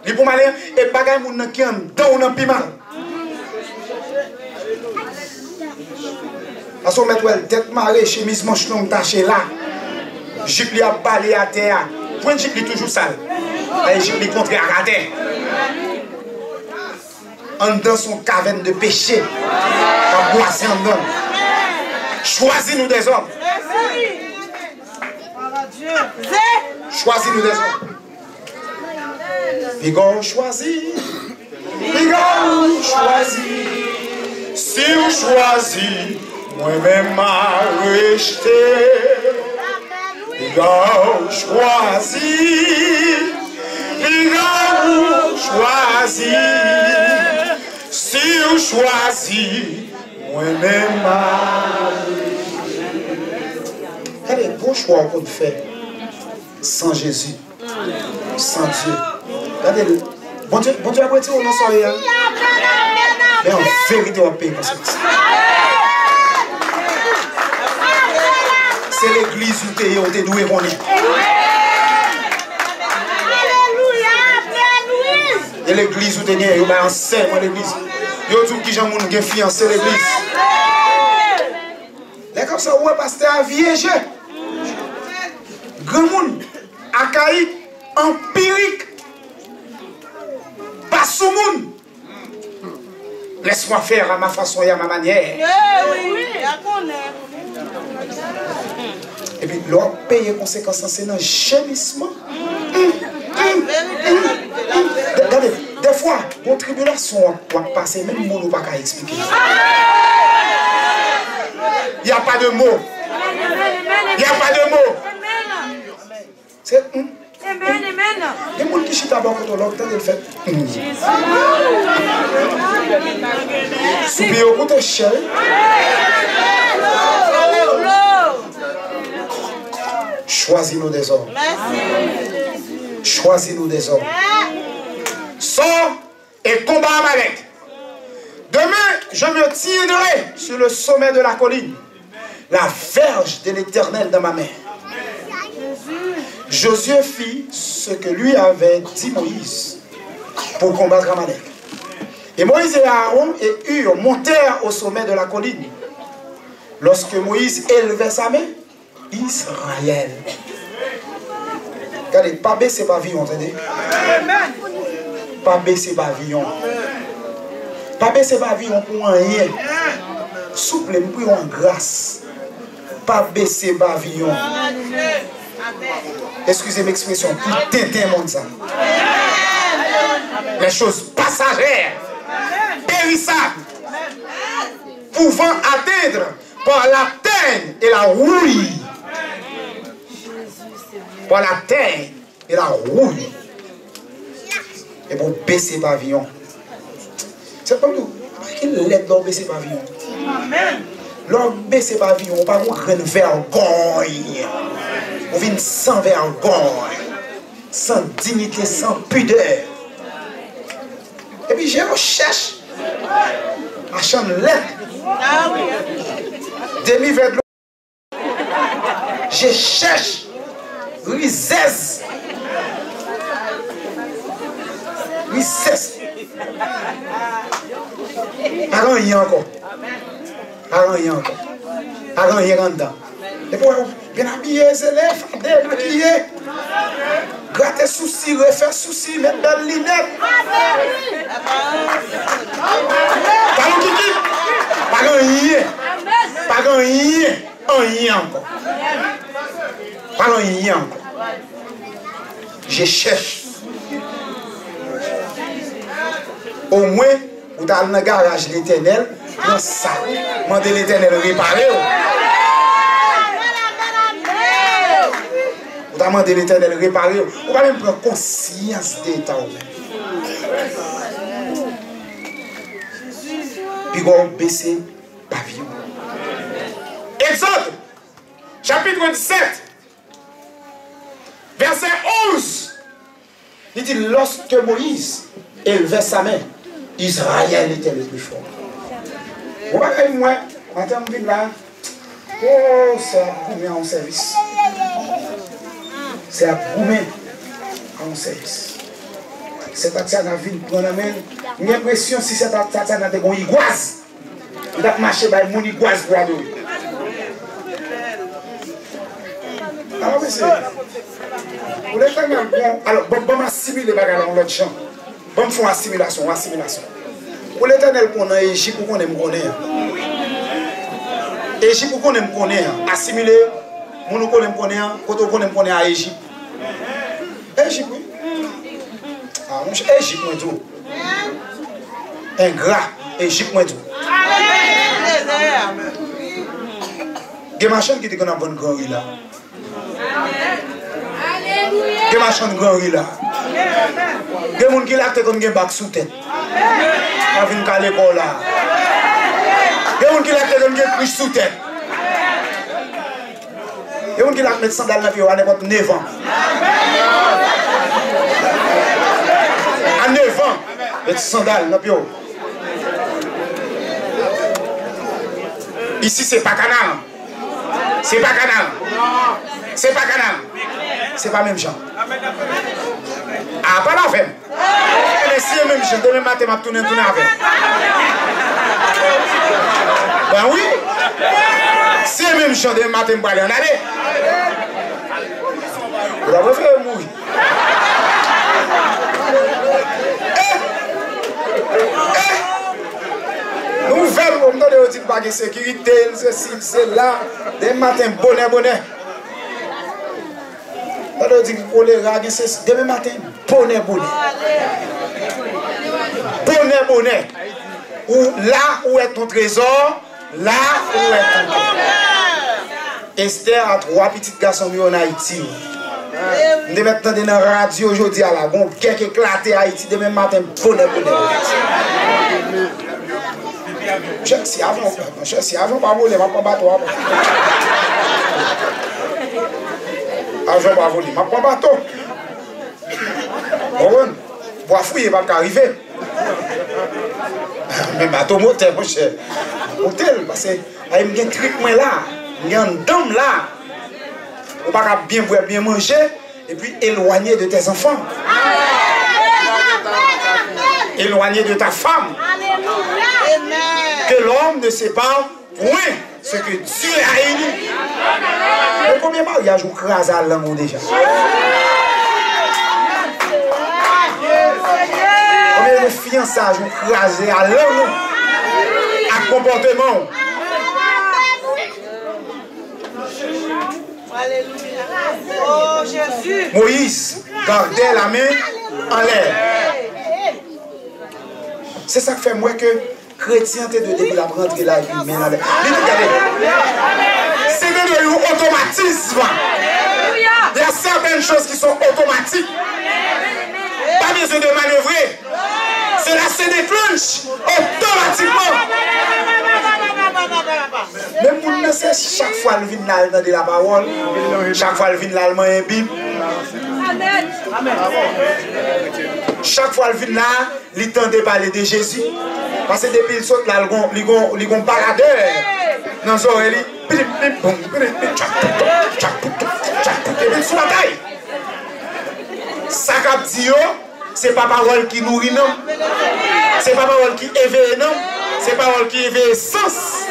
Il pour malin et bagaille maintenant qui en dans un mal. Parce qu'on met une tête marée, chemise manche longue tachée là. Jipe li a balé à terre. Point jipe li toujours sale. Et jipe li contre à terre. En dans son caverne de péché. En boissé en dedans. Choisis-nous des hommes. Choisis-nous des hommes. Bigon choisis. Bigon choisis. Si vous choisis, moi-même m'a rejeté. Bigon choisis. Bigon choisis. Si vous choisis, moi-même m'a rejeté. Quel est le bon choix qu'on fait sans Jésus, sans Dieu? Regardez-le. Bon Dieu a prêté au nom soleil. Mais en vérité, on paye conséquence. C'est l'église où tu es doué qu'on est. Et l'église où tu es né, il y a un serment à l'église. Il y a tout qui j'aime qui fiancé l'église. C'est comme ça, ouais, pasteur a viégé. Grand monde, archaïque, empirique. Pas sous monde. Laisse-moi faire à ma façon et à ma manière. Et puis, l'on paye les conséquences, c'est un gémissement. Regardez, des fois, vos tribulations vont passer, même le mot n'a pas qu'à expliquer. Il n'y a pas de mots. Il n'y a pas de mots. C'est. Amen, amen. Les gens qui chita beaucoup de l'autre, ils fait. Soupier au côté cher. Choisis-nous des hommes. Choisis-nous des hommes. Sors et combat Amalek. Demain, je me tiendrai sur le sommet de la colline, la verge de l'Éternel dans ma main. Josué fit ce que lui avait dit Moïse pour combattre Amalek. Et Moïse et Aaron et Hur montèrent au sommet de la colline. Lorsque Moïse élevait sa main, Israël. Regardez, pas baisser pavillon, entendez? Pas baisser pavillon. Pas baisser pavillon pour rien. Souple, nous prions en grâce. Pas baisser pavillon. Excusez l'expression, pour tenter mon ça. Les choses passagères, périssables, pouvant atteindre par la teigne et la rouille. Par la teigne et la rouille. Et pour baisser pavillon. C'est comme nous. Qu'il l'aide d'or baisser pavillon. L'or baisser pavillon, on pas une vergogne. On vient sans vergogne, sans dignité, sans pudeur. Et puis je recherche à chanter demi-vers de l'eau. Je cherche Rizès. Pas rien encore. Pas rien encore. Pas rien dedans. Et puis, bien habillé, élèves, maquillé, gratter soucis, refaire soucis, mettre belle lunette. Pas rien. Pas rien. Rien encore. Pas rien encore. Je cherche. Au moins, vous allez dans le garage de l'Éternel, dans ça, demandez l'Éternel de réparer. Vous avez demandé l'Éternel de réparer. Vous va même prendre conscience d'état. Puis vous baissez pavillon. Exode, chapitre 17, verset 11. Il dit, lorsque Moïse élevait sa main, Israël était le plus fort. Vous voyez, moi, en termes de là, oh, c'est à goumer en service. C'est à goumer en service. C'est à ça, la vie, prendre la main. J'ai l'impression si c'est à ça, n'a pas de iguaz. Il a marché par mon iguaz pour aller. Alors, monsieur, pour l'éternel, alors, bon, assimiler les bagages dans l'autre champ. Bon, faire assimilation. Pour l'éternel, qu'on a Égypte, pour qu'on aime connaître. Égypte, pour qu'on aime connaître. Assimiler, mon qu'on aime connaître, quand on aime connaître à Égypte. Égypte, oui. Ah, mon cher, Égypte, moi, tout. Ingrat, Égypte, moi, tout. Il y a des machines qui disent qu'on a une bonne grand là. Il y a des machines grand là. Il y a des gens qui l'actent comme un bac sous tête. Il y a des gens là. Il y a des gens qui l'actent comme un couche sous tête. Il y a des gens qui l'actent mettre sandales dans le pied à n'importe 9 ans. À 9 ans, mettre sandales dans le pied. Ici, c'est pas canal. C'est pas canal. C'est pas canal. C'est pas même gens. Ah, pas la femme. Mais si même gens, demain matin, je vais tourner avec. Ben oui. Si même gens, demain matin, je vais aller en aller. Vous l'avez fait mourir. Nous faisons comme nous disons pas de sécurité, c'est là, des matins, bonnet. Nous disons que choléra, c'est demain matin, bonnet. Bonnet. Là où est ton trésor, là où est ton trésor. Esther a 3 petits garçons en Haïti. Nous maintenant dans la radio aujourd'hui à la bombe, quelques éclatés à Haïti, demain matin, bonnet. Si avant pas voler, je ne vais pas battre. Avant pas voler, je ne vais pas battre. Bon, pour fouiller, pas arriver. Mais bateau moteur, mon cher. Motel, parce que il y a un truc là, il y a un dôme là. On ne peut pas bien boire, bien manger, et puis éloigner de tes enfants. Éloigner de ta femme. Que l'homme ne sépare point ce que Dieu a uni. Le premier mariage, vous crasez à l'amour déjà. Combien de fiançailles, vous crasez à l'amour, à comportement. Oh Jésus. Moïse gardait la main en l'air. C'est ça qui fait moi que chrétien te de la rentrer la vie mais dans l'air. C'est de l'automatisme. Il y a certaines choses qui sont automatiques. Pas besoin de manœuvrer. Cela se déclenche automatiquement. Même pour nous, c'est chaque fois le vin là dans la parole, chaque fois le vin là dans la Bible. Chaque fois le vin là, il tente de parler de Jésus. Parce que depuis il saute là, il y a un baladeur dans son oreille. Et puis sous la taille. Ça cap dit, c'est pas parole qui nourrit, non. C'est pas parole qui éveille, non. C'est parole qui éveille sens.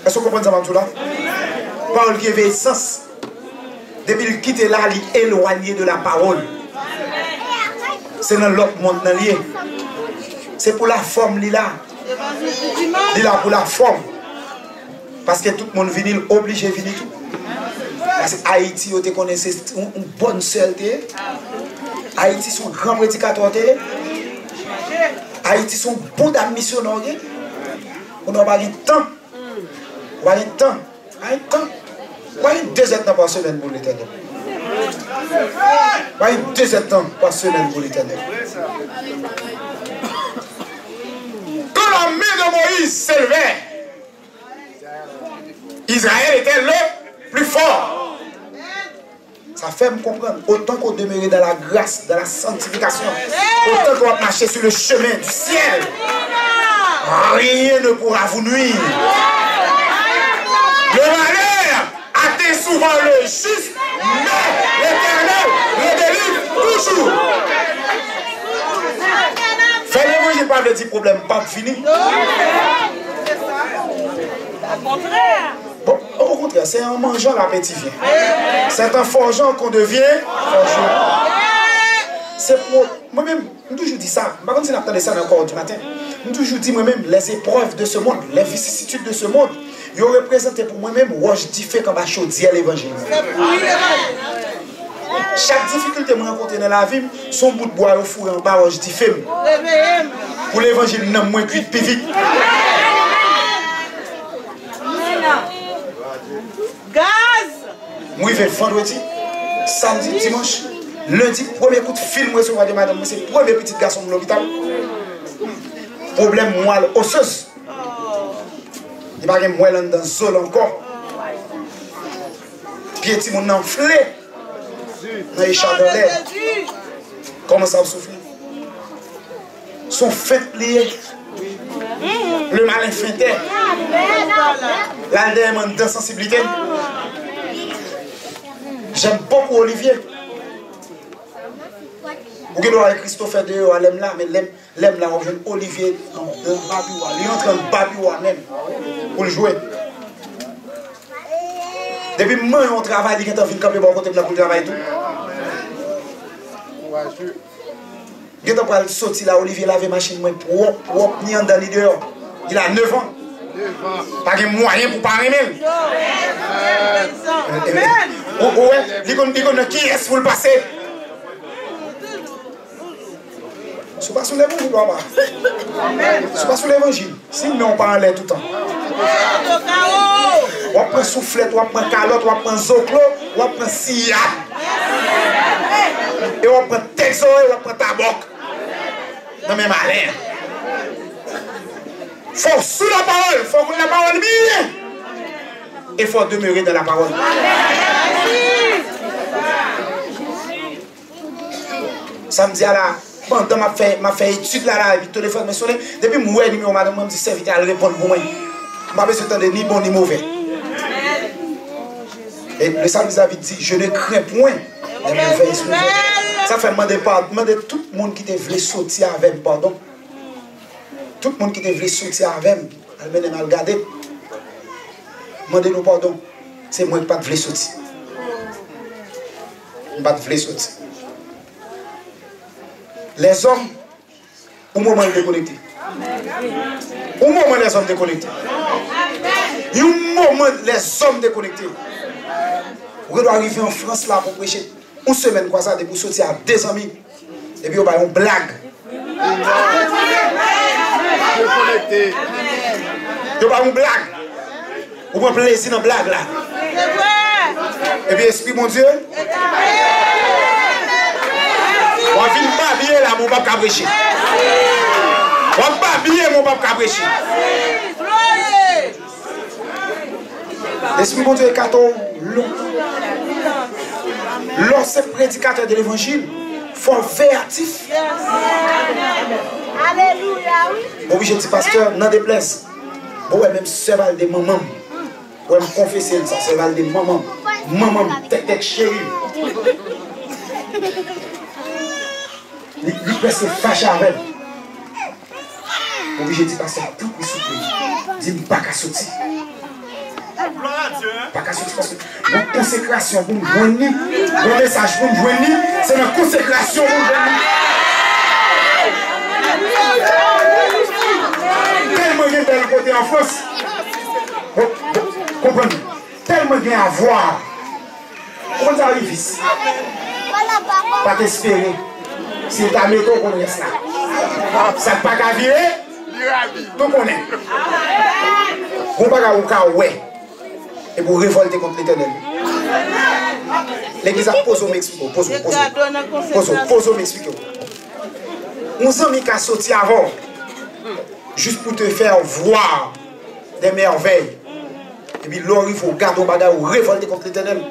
Est-ce que vous comprenez ça, tout là? Parole qui éveille sens. Depuis qu'il quitte là, il est éloigné de la parole. C'est dans l'autre monde dans lié. C'est pour la forme, il là. Il là pour la forme. Parce que tout le monde vient obligé de venir tout. Parce que Haïti, vous connaissez une bonne seule. Haïti, sont grand prédicateur. Haïti, sont bon missionnaire. On n'a pas de temps Ou a un temps. Ou a 2 ans par semaine pour l'éternel. Ou a 2 temps par semaine pour l'éternel. Quand la main de Moïse s'élevait, Israël était le plus fort. Ça fait me comprendre. Autant qu'on demeurait dans la grâce, dans la sanctification, autant qu'on va marcher sur le chemin du ciel, rien ne pourra vous nuire. Le malheur atteint souvent le juste, mais l'Éternel le délivre toujours. Faire l'évangile pas de dire problème, pas fini. Au contraire. Bon, au contraire, c'est en mangeant l'appétit vient. C'est en forgeant qu'on devient forgeron. C'est pour moi-même, je toujours dis ça. Par contre, si on entend ça dans le corps du matin, je toujours dis moi-même, les épreuves de ce monde, les vicissitudes de ce monde, ils ont représenté pour moi-même, je dis fait comme un chaudier à l'évangile. Chaque difficulté que je rencontre dans la vie, son bout de bois au four en bas, je dis fait. Pour l'évangile, non, moins cuit plus vite. Gaz! Moi, je vais vendredi, samedi, dimanche, lundi, premier coup de film, moi, de madame, c'est le premier petit garçon de l'hôpital. Problème moelle osseuse. Il n'y a pas de moelle dans le sol encore. Pied petit monde enflé. Dans les chats de l'air. Comment ça va souffler? Son fait lié. Le malin feinté. La demande d'insensibilité. J'aime beaucoup Olivier. Vous pouvez voir Christophe de l'aime là, mais l'aime là, on joue Olivier dans Babioua. Il est en train de Babioua même pour le jouer. Depuis moi, on travaille, il est en train de camper pour côté de la pour travailler tout. Il est en train de sortir là, Olivier lave machine, propre, ni en dans dehors. Il a 9 ans. Pas de moyen pour parler même. Ouais, il connaît qui est pour le passer. Ce n'est pas sur l'évangile, papa. Ce n'est pas sur l'évangile. Sinon, on parle en l'air tout le temps. On prend soufflette, on prend calotte, on prend zoclo, on prend sia. Et on prend texo et on prend tabac. Non mais malin. Il faut sous la parole, il faut que la parole bien. Et il faut demeurer dans la parole. Samedi à la, pendant m'a fait étude là, et puis le téléphone m'a sonné. Depuis que je numéro madame, je me dis serviteur à répondre pour moi. Je n'ai pas besoin de ni bon ni mauvais. Et le samedi avait dit, je ne crains point les mauvais esprits. Ça fait demander tout le monde qui te voulait sortir avec pardon. Tout le monde qui te voulait sortir avec elle m'a regardé. Demandez-nous pardon. C'est moi qui ne pas voulais sortir. Je ne pas voulais sortir. Les hommes, au moment ils déconnectés. Au moment les hommes déconnectés. Au moment les hommes déconnectés. Vous devez arriver en France là pour prêcher. Une semaine quoi ça, pour sortir à 2 amis. Et puis on va une blague. On va une blague. On prend plaisir dans la blague là. Et puis esprit mon Dieu. On va venir m'habiller là, mon papa prêcher. On va m'habiller mon papa prêcher. L'esprit mon Dieu est 14 long. Lorsque prédicateur de l'évangile, il faut véatif. Alléluia, oui. Bon, oui, je dis pasteur, non déplaise. Bon, même cheval de maman. Bon, me confesser ça, cheval de maman. Maman, tête chérie. Il peut se fâcher avec. Bon, oui, je dis pasteur, tout est souple. Dis-moi pas qu'à sortir. Pas qu'à sortir parce que notre consécration pour nous joindre, le message pour nous joindre, c'est notre consécration pour nous joindre. Tellement il y a de côté en France. Comprenez? Tellement il y a à voir. Comment ça arrive ici? Pas t'espérer. C'est ta méthode qu'on reste là. Ça ne pas qu'à virer, tout qu'on est. On ne peut pas qu'à ouais. et pour révolter contre l'Éternel. L'église a posé au Mexique. Pose au Mexique. Nous amis qui a sorti avant, juste pour te faire voir des merveilles. Et puis l'or, il faut garder au bagage ou révolter contre l'Éternel.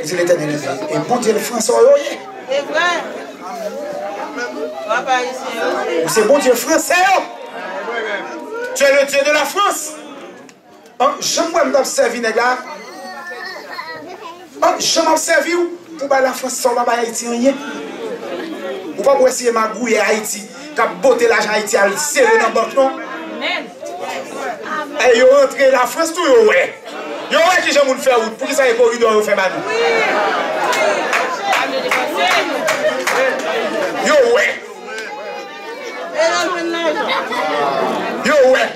C'est l'Éternel. Et bon Dieu, le français, c'est vrai. C'est bon Dieu français. Tu es le Dieu de la France. Je m'observe, nègre. Je m'observe pour la France sans la Haïti rien. Ou pas pour essayer de magouiller Haïti, qui botter l'argent Haïti à serrer dans la banque, non? Et ils rentrent la France, tout yo ouais. Yo ouais qui j'aime faire route, pour qui ça y est corridor fait banou. Yo ouais. Yo ouais.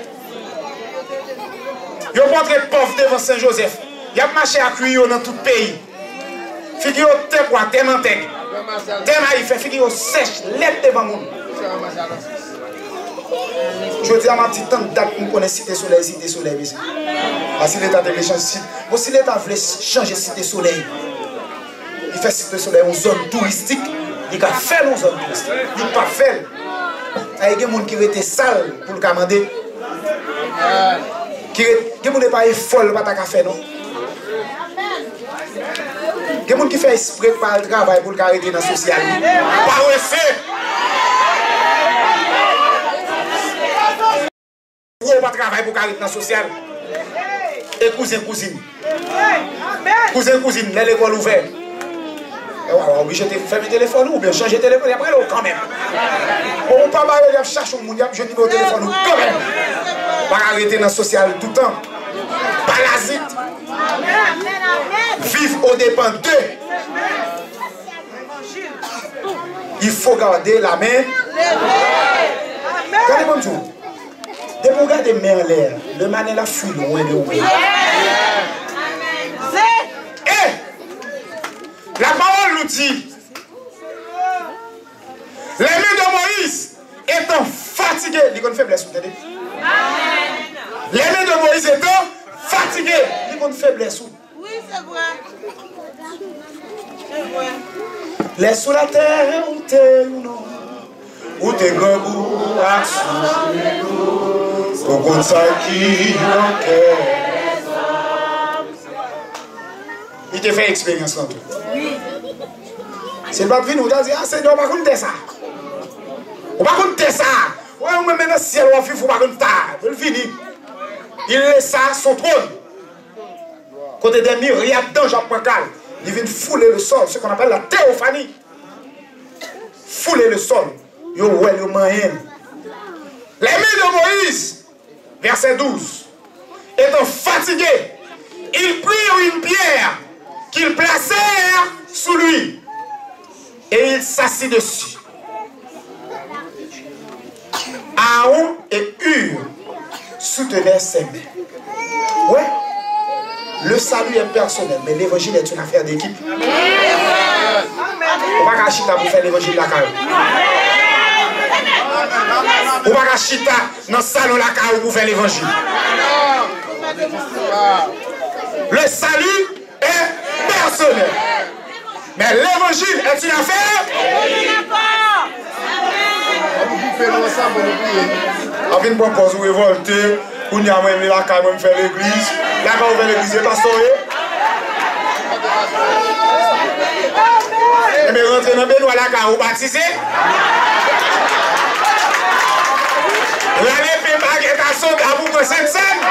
Yo montre pauvre devant Saint-Joseph. Y a marché à cuire dans tout le pays. Figure te quoi, te mantegue. Te maïf, figure sèche, lève devant moi. Je dis à ma petite tante date pour connaître Cité Soleil ici. Parce que l'État devait changer Cité. Bon, si l'État voulait changer Cité Soleil, il fait Cité Soleil une zone touristique. Il a fait une zone touristique. Il n'a pas fait. Il y a des gens qui étaient sales pour le commander. Il y a des gens qui pas folle pour le faire, non? Il y a des gens qui font exprès par le travail pour le arrêter dans le social. Pas ouais, pas travail pour arrêter dans le social. Et cousine. Cousine, l'école ouverte. On obligé de faire le téléphone ou bien changer le téléphone après quand même. On pas mal de chercher un monde, je dis au téléphone quand même. Pas arrêter dans le social tout le temps. Parasite. Vivre au dépend d'eux. Il faut garder la main. Regardez-moi tout. Dès que vous regardez les mains en l'air, le manin la fuit loin de vous. La parole nous dit, les mains de Moïse étant fatiguées, il y a une faiblesse, vous entendez? Les mains de Moïse étant fatiguées, il y a une faiblesse. Oui, c'est vrai. C'est vrai. Laisse sur la terre où t'es ou non, où t'es grand goût, au compte ça qui manquait. Il te fait expérience dans tout. C'est pas de venir, on t'a dit, ah Seigneur, on va compter ça. On va compter ça. Ouais, on me met dans le ciel, on va vivre, on va compter ça. Il finit. Il laisse ça son trône. Côté des myriades d'anges à Poincal, il vient fouler le sol, ce qu'on appelle la théophanie. Fouler le sol. Yo, ouais, yo, moyen. Les mains de Moïse, verset 12, étant fatigués, ils prirent une pierre qu'ils placèrent sous lui et il s'assit dessus. Aaron et Hur soutenaient ses mains. Ouais, le salut est personnel, mais l'évangile est une affaire d'équipe. On ne va pas chita pour faire l'évangile de la carrière. On ne va pas chita dans le salon de la carrière pour faire l'évangile. Le salut est personnel. Mais l'évangile est une affaire. On vient de proposer ou révolter, on y a même la carrière, on fait l'église. La carrière, on fait l'église, c'est pas sauvé. Mais rentrer dans le bain, la carrière, on baptisé. L'année fait baguette à sauter à vous pour cette scène.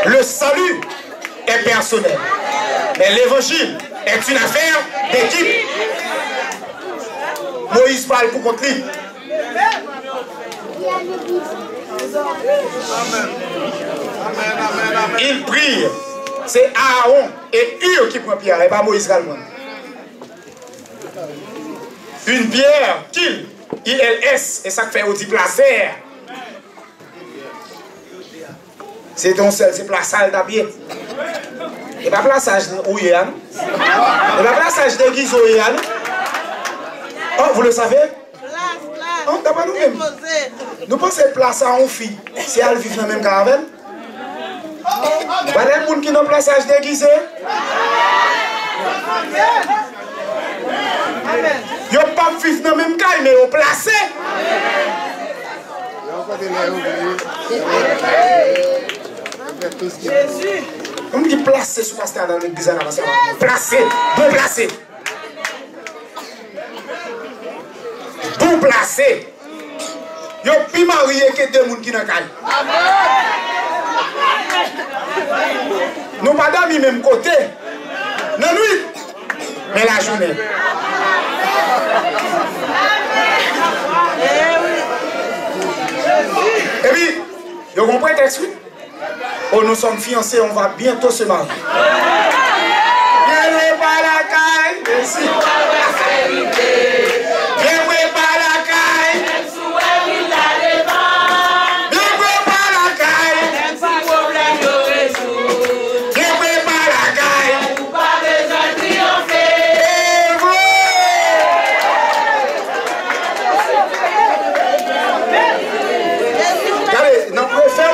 Le salut est personnel, mais l'évangile est une affaire d'équipe. Moïse parle pour contre lui. Il prie. C'est Aaron et Hur qui prend pierre, et pas Moïse également. Une pierre qu'il, ILS, et ça fait aussi placer. C'est ton seul, c'est plaçage d'habiller. Et pas plaçage où il y a. Et pas plaçage d'église où il y a. Oh, vous le savez? Oh, d'après nous-mêmes. Nous pensons place à une fille, si elle vit dans le même cas avec elle. Pas les gens qui ont place à se déguiser. Ils ne pas vivre dans le même cas, mais ils sont placés. Jésus. On dit placé sur pasteur dans l'église à la base. Placé, bon placé. Bon placé. Ils ont plus marié que deux gens qui sont dans le cas. Nous pas d'amis même côté. Non, nuit. Mais la journée. Et puis, vous comprenez le texte? Oh, nous sommes fiancés, on va bientôt se marier. Viens pas la caille, ici. Viens pas la caille.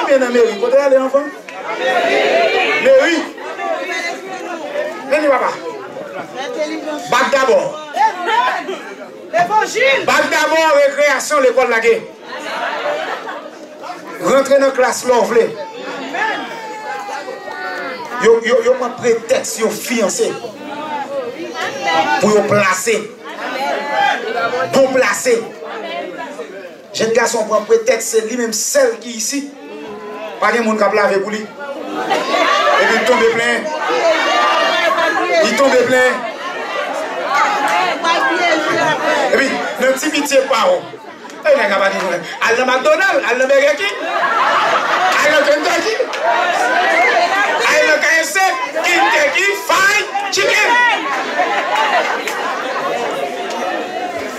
Bien dans mairie, côté aller enfant? Mairie. Venez papa. Bac d'abord. L'évangile. Bac d'abord, récréation, l'école la guerre. Rentrer dans la classe là, vous voulez. Yo pas prétexte, yo fiancé. Pour yo placer. Pour placer. Jeune garçon prend prétexte, c'est lui-même seul qui est ici. Pas de monde qui a lavé pour lui. Et puis il tombe plein. Il tombe plein. Et puis, le petit pitié par où? Et il n'a pas dit, à le McDonald's, à le Burger King, à le Kentucky, à le KFC, Kentucky Fried Chicken.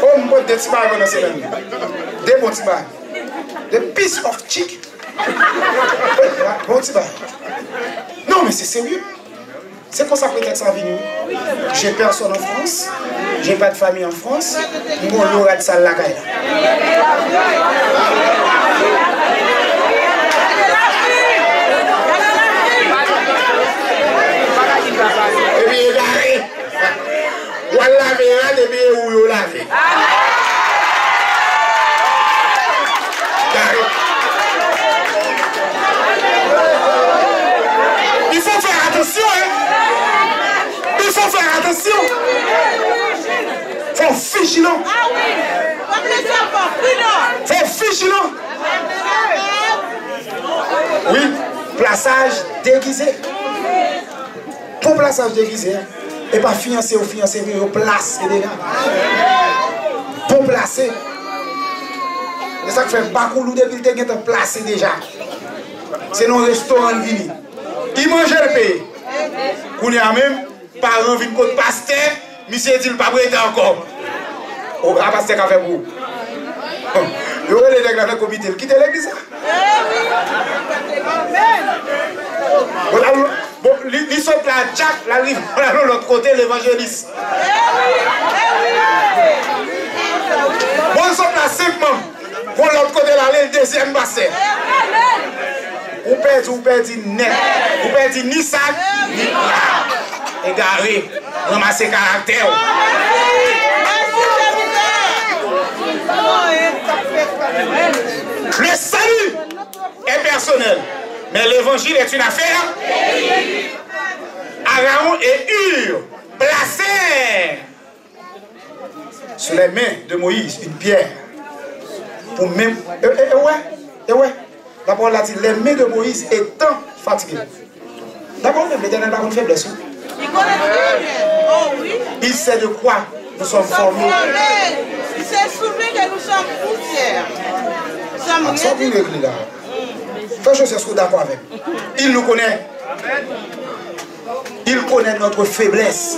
Oh, mon pote, des petits barres dans ce même. Des bons petits barres. Des pieces of chicken. Bon petit barres. Non, mais c'est sérieux. C'est pour ça que peut-être ça venu. J'ai personne en France. J'ai pas de famille en France. Mon aura de salle la caille. Et puis, égaré. Ou à laver, et puis, où vous lavez. Il faut faire attention, hein. Il faut faire attention. Il faut vigilant. Ah oui. Faut vigilant. Oui, plaçage déguisé. Pour plaçage déguisé. Et pas fiancé ou fiancé, mais au placé les gars. Pour placer. C'est ça qui fait Bakoulou depuis que tu es placé déjà. C'est nos restaurants de vini. Il mange le pays. Qu'on y a même, parents viennent contre pasteur, monsieur dit pas prêt encore. Au grand pasteur qui a fait pour vous. Il y aurait les gens qui ont comité, quittez l'église. Bon, ils sont là, Jack, la rive, on a de l'autre côté, l'évangéliste. Bon, ils sont là 5 membres. Pour l'autre côté, là, le deuxième bassin. Ou perdit net. Ou perdit ni sac, ni plat. Égaré. Ramasser caractère. Le salut est personnel. Mais l'évangile est une affaire. Aaron et Hur placèrent sur les mains de Moïse une pierre. Pour même. Ouais. D'abord, là, dit les mains de Moïse étant fatiguées. D'abord, même l'Éternel n'a pas une faiblesse. Il connaît très bien. Oh oui. Il sait de quoi nous sommes formés. Il s'est souvenu que nous sommes poussière. Nous sommes rien. Fais chose, est-ce que d'accord avec? Il nous connaît. Il connaît notre faiblesse.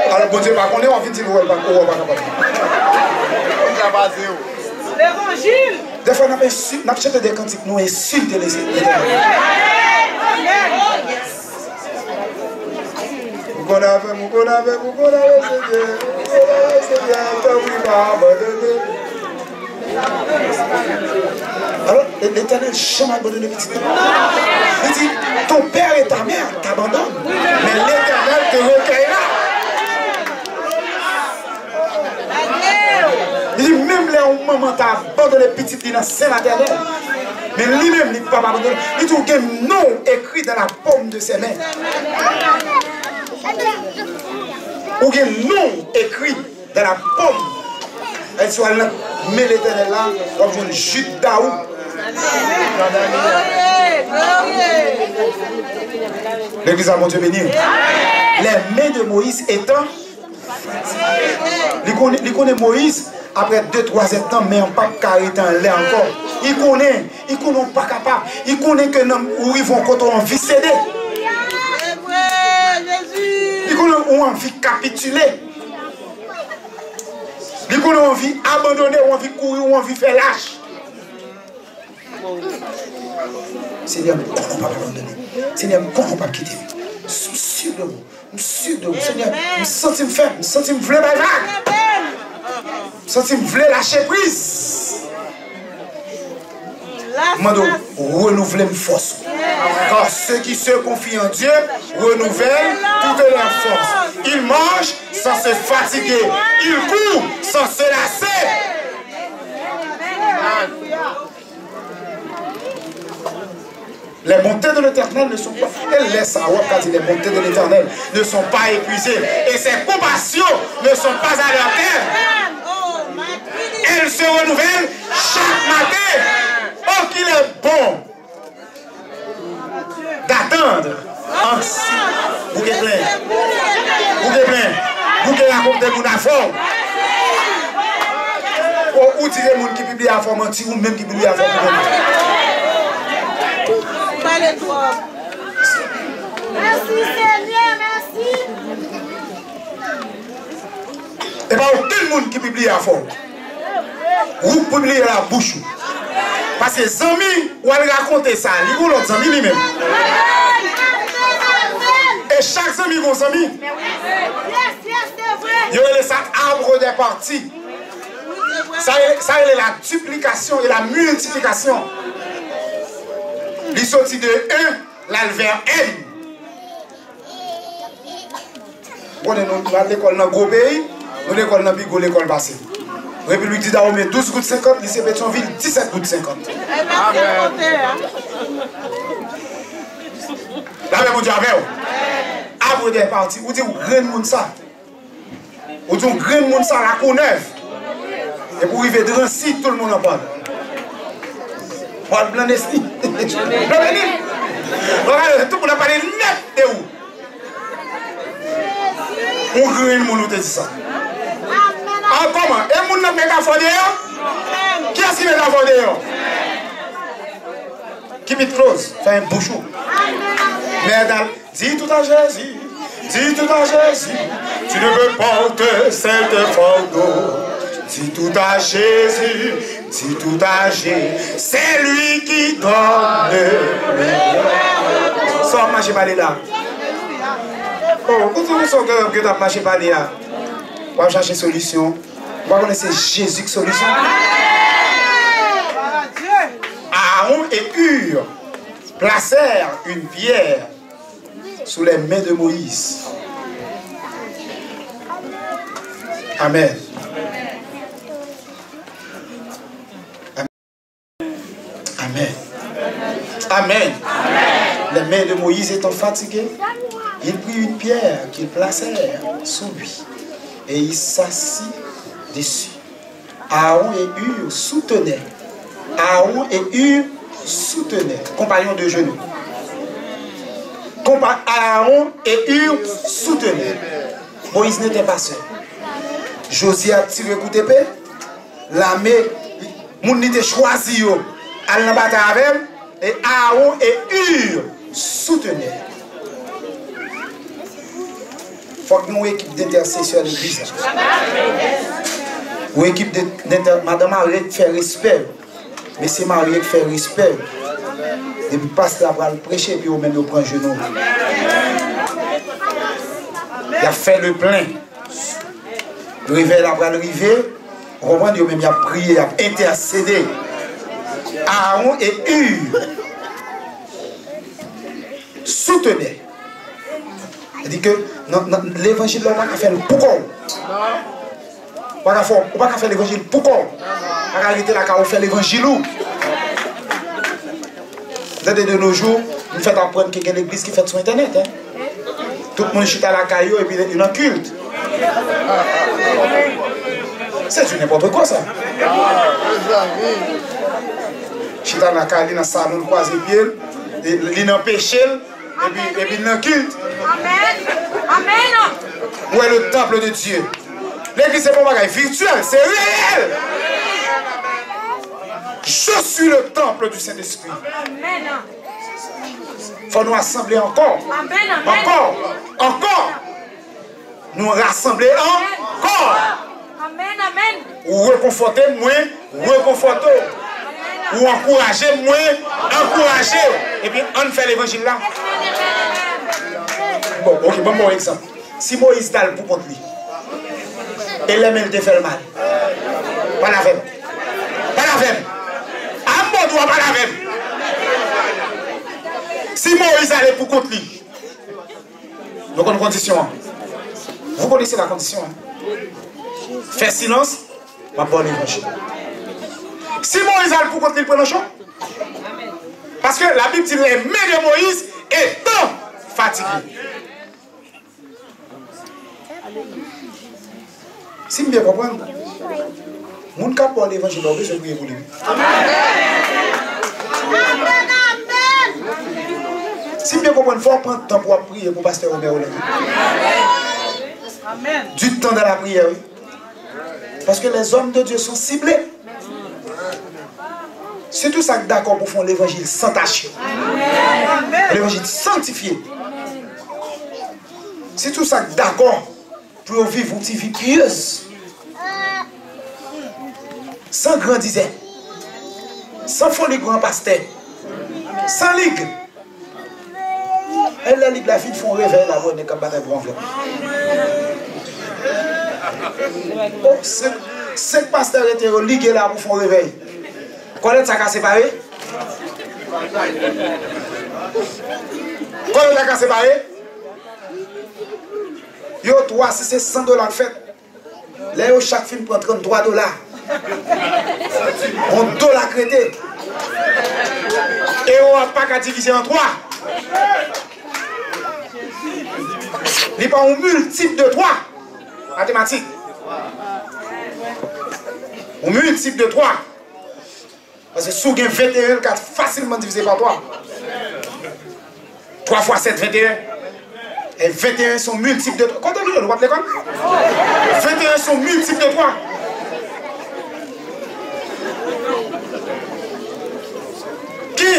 Alors, bon Dieu, par contre, on vient de dire, L'évangile Des fois, on a chanté des cantiques, nous insultons les éternels. Alors, l'Éternel jamais abandonné petit. Il dit, ton père et ta mère t'abandonnent, mais l'Éternel te recueillera. Il dit, même les moments t'as abandonné petit dans le sein maternel, mais lui-même il ne peut pas abandonner. Il dit, il y a un nom écrit dans la paume de ses mains. Ou il y a un nom écrit dans la paume. Elle soit là, mais l'Éternel là, comme une chute d'Aou. L'église à mon Dieu béni. Les mains de Moïse étant. Il connaît Moïse après 2-3 ans, mais on pas carré dans l'air encore. Il connaît pas capable. Il connaît que où ils vont quand on vit céder. Il connaît où on vit capituler. Il connaît où on vit abandonner, où on vit courir, où on vit faire lâche. Seigneur, nous ne pouvons pas abandonner. Seigneur, nous ne pouvons pas quitter. Je suis sûr de vous. Je suis sûr de vous. Seigneur, je me sens faible. Je me sens vouloir bailler. Je me sens vouloir lâcher prise. Je renouveler mes forces. Car ceux qui se confient en Dieu renouvellent toutes leurs forces. Ils mangent sans se fatiguer. Ils courent sans se lasser. Les bontés de l'Éternel ne sont pas. Elle laisse à dit les bontés de l'Éternel ne sont pas épuisées. Et ses compassions ne sont pas à leur terme. Elles se renouvellent chaque matin. Oh, qu'il est bon d'attendre ainsi. Vous êtes plein. Vous êtes plein. Vous êtes raconté mon affaire. Ou tirez les gens qui publient à forme anti ou même qui publient à forme Merci Seigneur, merci. Et pas tout le monde qui publie à forme. Vous publiez la bouche. Parce que les amis, ou allez raconter ça, ils ont l'autre ami lui-même. Et chaque ami a un ami. Il y a ça arbre des parties. Ça est la duplication et la multiplication. Il sortit de 1, là vers N. On est dans l'école dans le gros pays, nous l'école dans l'école passée. République du Dahomey 12 gouttes 50, lycée Pétionville 17 gouttes 50. Là, mais vous dites, après des parties, vous dites, vous grand monde ça. Vous dites, grand monde ça, la Courneuve. Et pour arriver de Rancy, tout le monde en parle. Parle blanc d'esprit. Blanc d'esprit. Regardez, tout le monde a parlé net de où. On grand monde te dit ça. Ah, comment? Et moun n'a pas fondé? Qui est-ce qui met la fondé? Qui met close? Fait un bouchon. Mais dis tout à Jésus, dis tout à Jésus, tu ne veux porter cette fardeau. Dis tout à Jésus, dis tout à Jésus, c'est lui qui donne. Sors marcher par là. Oh, où tu sors que tu as marché par là? On va chercher solution. On va connaître Jésus qui solution. Aaron et Hur placèrent une pierre sous les mains de Moïse. Amen. Amen. Amen. Les mains de Moïse étant fatiguées, il prit une pierre qu'il placèrent sous lui. Et il s'assit dessus. Aaron et Hur soutenaient. Aaron et Hur soutenaient. Compagnons de genoux. Aaron et Hur soutenaient. Moïse n'était pas seul. Josué a tiré coup d'épée. L'armée, moun n'était choisi à la bataille avec elle. Et Aaron et Hur soutenaient. Il faut que nous ayons une équipe d'intercession à l'église. Ou équipe d'intercession. Madame Arrête fait respect. Mais c'est marié qui fait respect. Et puis pasteur va le prêcher, puis au même il prend genou. Il a fait le plein. Le réveil a arrivé. On comprend, il a prié, il a intercédé. Aaron et Hur soutenaient. Il dit que l'évangile là, on va faire le pourquoi. On va faire l'évangile pourquoi. On va arrêter là quand on fait l'évangile où. De nos jours, nous faisons apprendre qu'il y a une église qui fait sur internet. Hein? Tout le monde chute à la caillou et puis il y a un culte. C'est du n'importe quoi ça. Chute à la caillou dans le salon, croise les pieds, il y a un péché et puis il y a un culte. Amen. Où est le temple de Dieu? L'église c'est pas un bagage virtuel, c'est réel. Je suis le temple du Saint-Esprit. Il faut nous rassembler encore. Encore. Nous rassembler encore. Ou reconforter moins, reconforter. Ou encourager moins, encourager. Et puis on fait l'évangile là. Bon, ok, bon exemple. Si Moïse t'a le pour contre lui, et les mêmes te fait le mal. Pas la veine. Pas la veine. On doit pas la même. Si Moïse allait pour contre lui, donc une condition. Vous connaissez la condition. Faire silence, ma bonne évangile. Si Moïse allait pour contre lui, il prend le champ. Parce que la Bible dit les mains de Moïse étant fatiguées. Si vous bien comprendre, mon cap pour l'évangile, on veut prier pour lui. Si bien comprendre, il faut prendre le temps pour prier pour pasteur Robert Olin. Du temps dans la prière. Parce que les hommes de Dieu sont ciblés. C'est tout ça que d'accord pour faire l'évangile sans tâche. L'évangile sanctifié. C'est tout ça que d'accord pour vivre une vie pieuse. Sans grand disait. Sans folie grand pasteur. Sans ligue. Elle la ligue la fille font réveil la bonne comme bataille pour enveloppe. Cinq pasteurs étaient ligués là pour faire réveil. Combien ça a séparé? Combien ça a séparé? Yo, toi, si c'est $100 de fait, là, chaque film prend $33. On $1 crété. Et on n'a pas qu'à diviser en 3. Il n'y a pas un multiple de 3. Mathématiques. Un multiple de 3. Parce que si vous avez 21, 4 facilement divisé par 3. 3 fois 7, 21. Et 21 sont multiples de 3. Combien de vous l'école? 21 sont multiples de 3.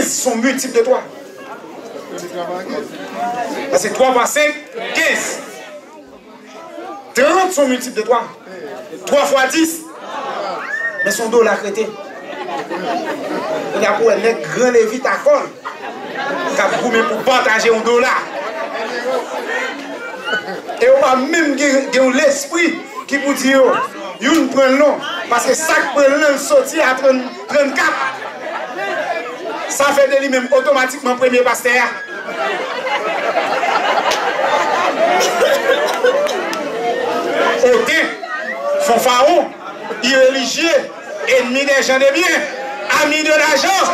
Sont multiples de 3. Parce que 3 par 5, 15. 30 sont multiples de 3. 3 fois 10. Mais son dos l'a crété. Il y a pour un grand lévite à col. Qui a goûté pour partager un dollar. Et on va même gagner l'esprit qui vous dit, il prend le nom. Parce que ça prend le nom sorti à 34. Ça fait de lui-même automatiquement premier pasteur. Autant, fanfaron, irréligieux, ennemi des gens de bien, ami de l'argent,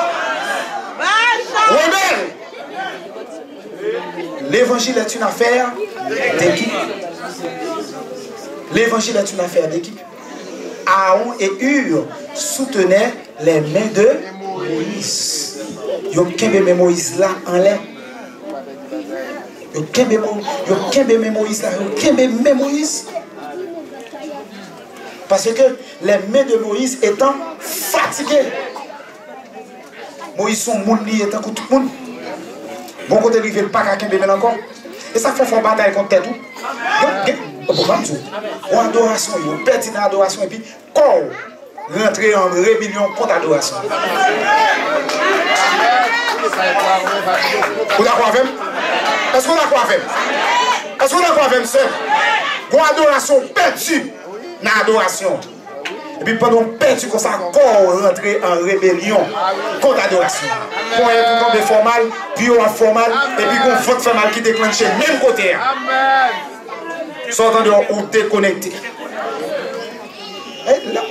rebelle. L'évangile est une affaire d'équipe. L'évangile est une affaire d'équipe. Aaron et Hur soutenaient les mains de Moïse. Yo kembe Moïse là en l'air. Yo kembe Moïse là, yo kembe Moïse. Parce que les mains de Moïse étant fatiguées. Moïse son monde li étant tout le monde. Bon côté rivé pas qu'à kembe encore. Et ça fait une bataille contre tout. Ou adoration, yo perdu dans l'adoration et puis corps rentrer en rébellion contre l'adoration. Vous d'accord avec moi? Est-ce qu'on d'accord avec moi? Est-ce qu'on d'accord avec moi, sœur? Une adoration perdue dans l'adoration. Et puis pendant perdu comme ça, encore rentrer en rébellion contre l'adoration. Pour être tomber formal, puis on formal, et puis on vote formal qui déclenche même côté. Amen. Sortant de ou déconnecté.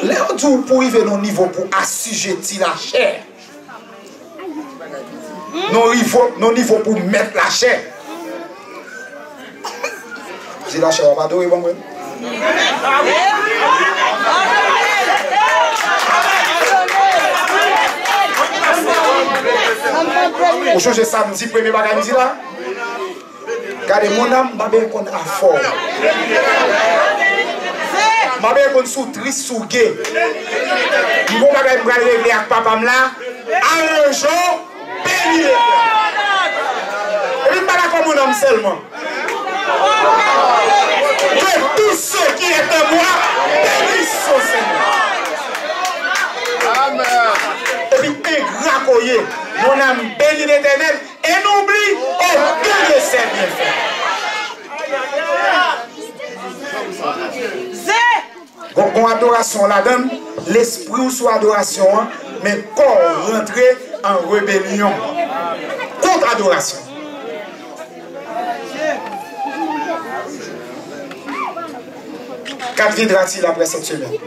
Là, on pour arriver à nos niveaux pour assujettir la chair. Nos niveaux pour mettre la chair. Si la chair va pas adorer, bon, Vous changez samedi, premier bagage là. Regardez mon âme, je vais qu'on a fort. Je vais qu'on sous triste, sous gay. Je vais régler avec papa là. Un jour, béni. Et je ne vais pas comme mon âme seulement. Que tous ceux qui étaient en moi bénissent au Seigneur. Amen. Et puis, égracoyer, mon âme béni l'Éternel et n'oublie aucun de ses bienfaits. Bon, adoration là-dedans, l'esprit sous adoration, mais corps rentrer en rébellion contre adoration. Qu'adviendra-t-il après cette semaine?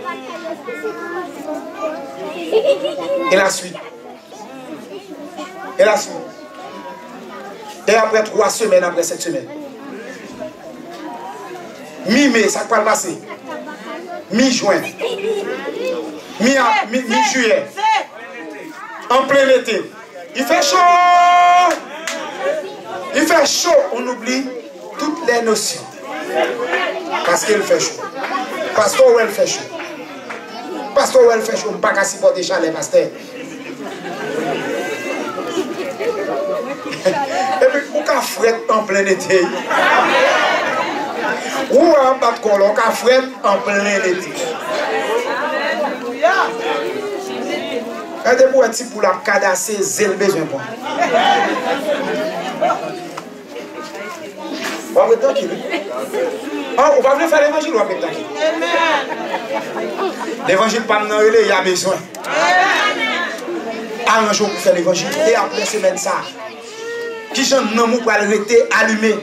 Et la suite. Et la suite. Et après 3 semaines après cette semaine. Mi-mai, ça va passer. Mi-juin. Mi-juillet. En plein été. Il fait chaud. Il fait chaud. On oublie toutes les notions. Parce qu'il fait chaud. Parce qu'il fait chaud. Parce qu'il fait chaud. On ne peut pas supporter chalet, pasteur. Et puis, pourquoi frette en plein été? Ou en bas de colon, pourquoi frette en plein été? Regardez pour être pour la cadasser, c'est le besoin pour. On va être tranquille. On va venir faire l'évangile ou on va être tranquille? L'évangile pas dans le il y a besoin. Arrangeons pour faire l'évangile. Et après semaine ça. Qui j'en amour pour arrêter allumé.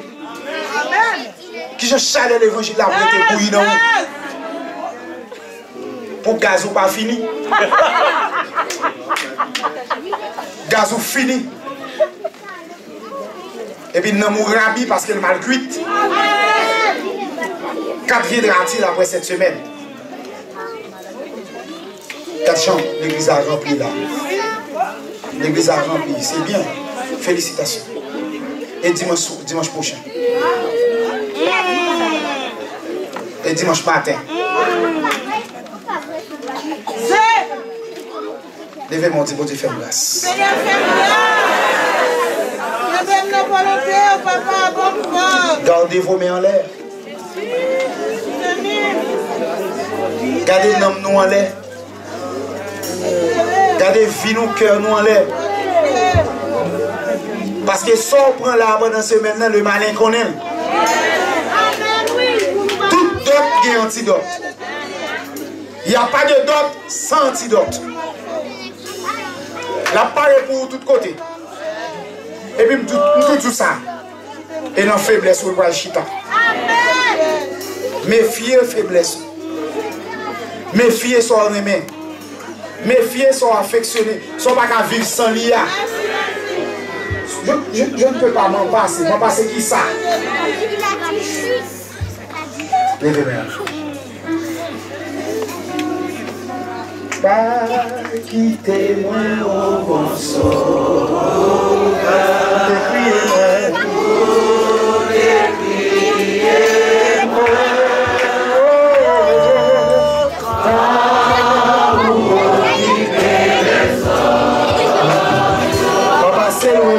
Qui j'en chaleur l'évangile là pour arrêter bouillir dans vous. Pour gazou pas fini. Gazou fini. Et puis l'amour rabi parce qu'elle mal cuite. Qu'adviendra-t-il après cette semaine? 4 chambres, l'église a rempli là. L'église a rempli, c'est bien. Félicitations. Et dimanche prochain. Et dimanche matin. Levez mon Dieu, Dieu fait grâce. Gardez vos mains en l'air. Gardez l'homme nous en l'air. Gardez vie nous, cœur nous en l'air. Parce que si on prend là pendant ce maintenant, le malin connaît. Tout dot est antidote. Il n'y a pas de dot sans antidote. La parole pour tous côtés. Et puis tout ça. Et dans faiblesse, on va chita. Méfiez faiblesse. Méfiez son aimé. Méfiez son affectionné. Son pas qu'à vivre sans l'IA. Je ne peux pas m'en passer. M'en passer qui ça? Levez-moi. Pas quitter moi au bon sauveur. Décriez-moi. Passer loin,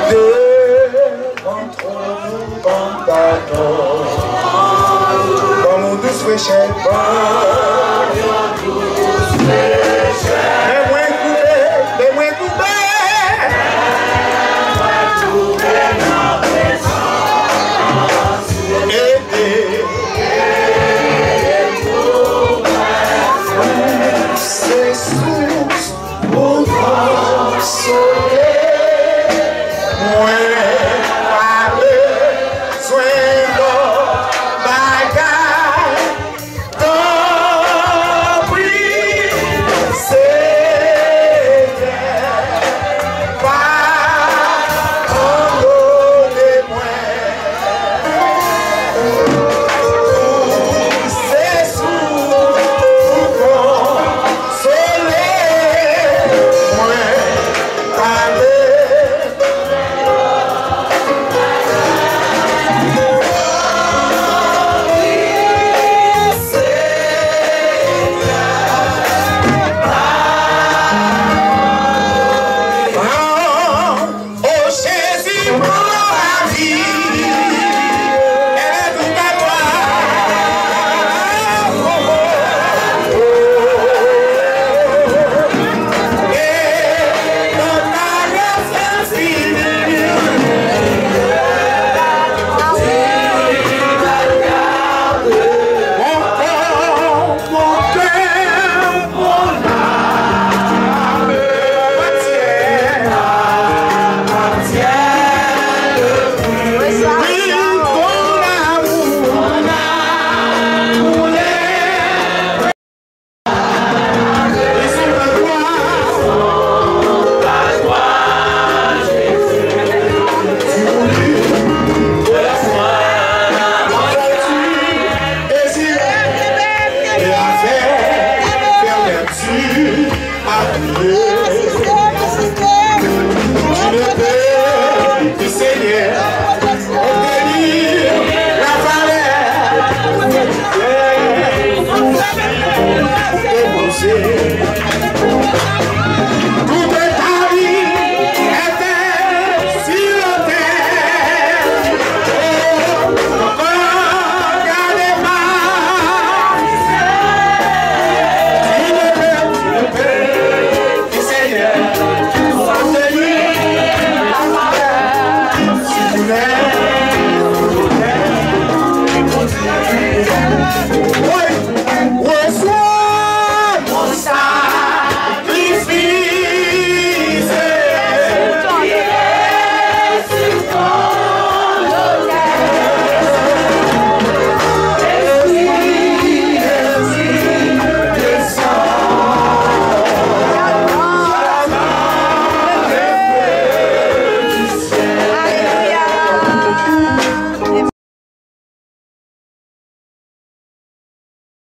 devant trop comme pardon. Comme on douce péché.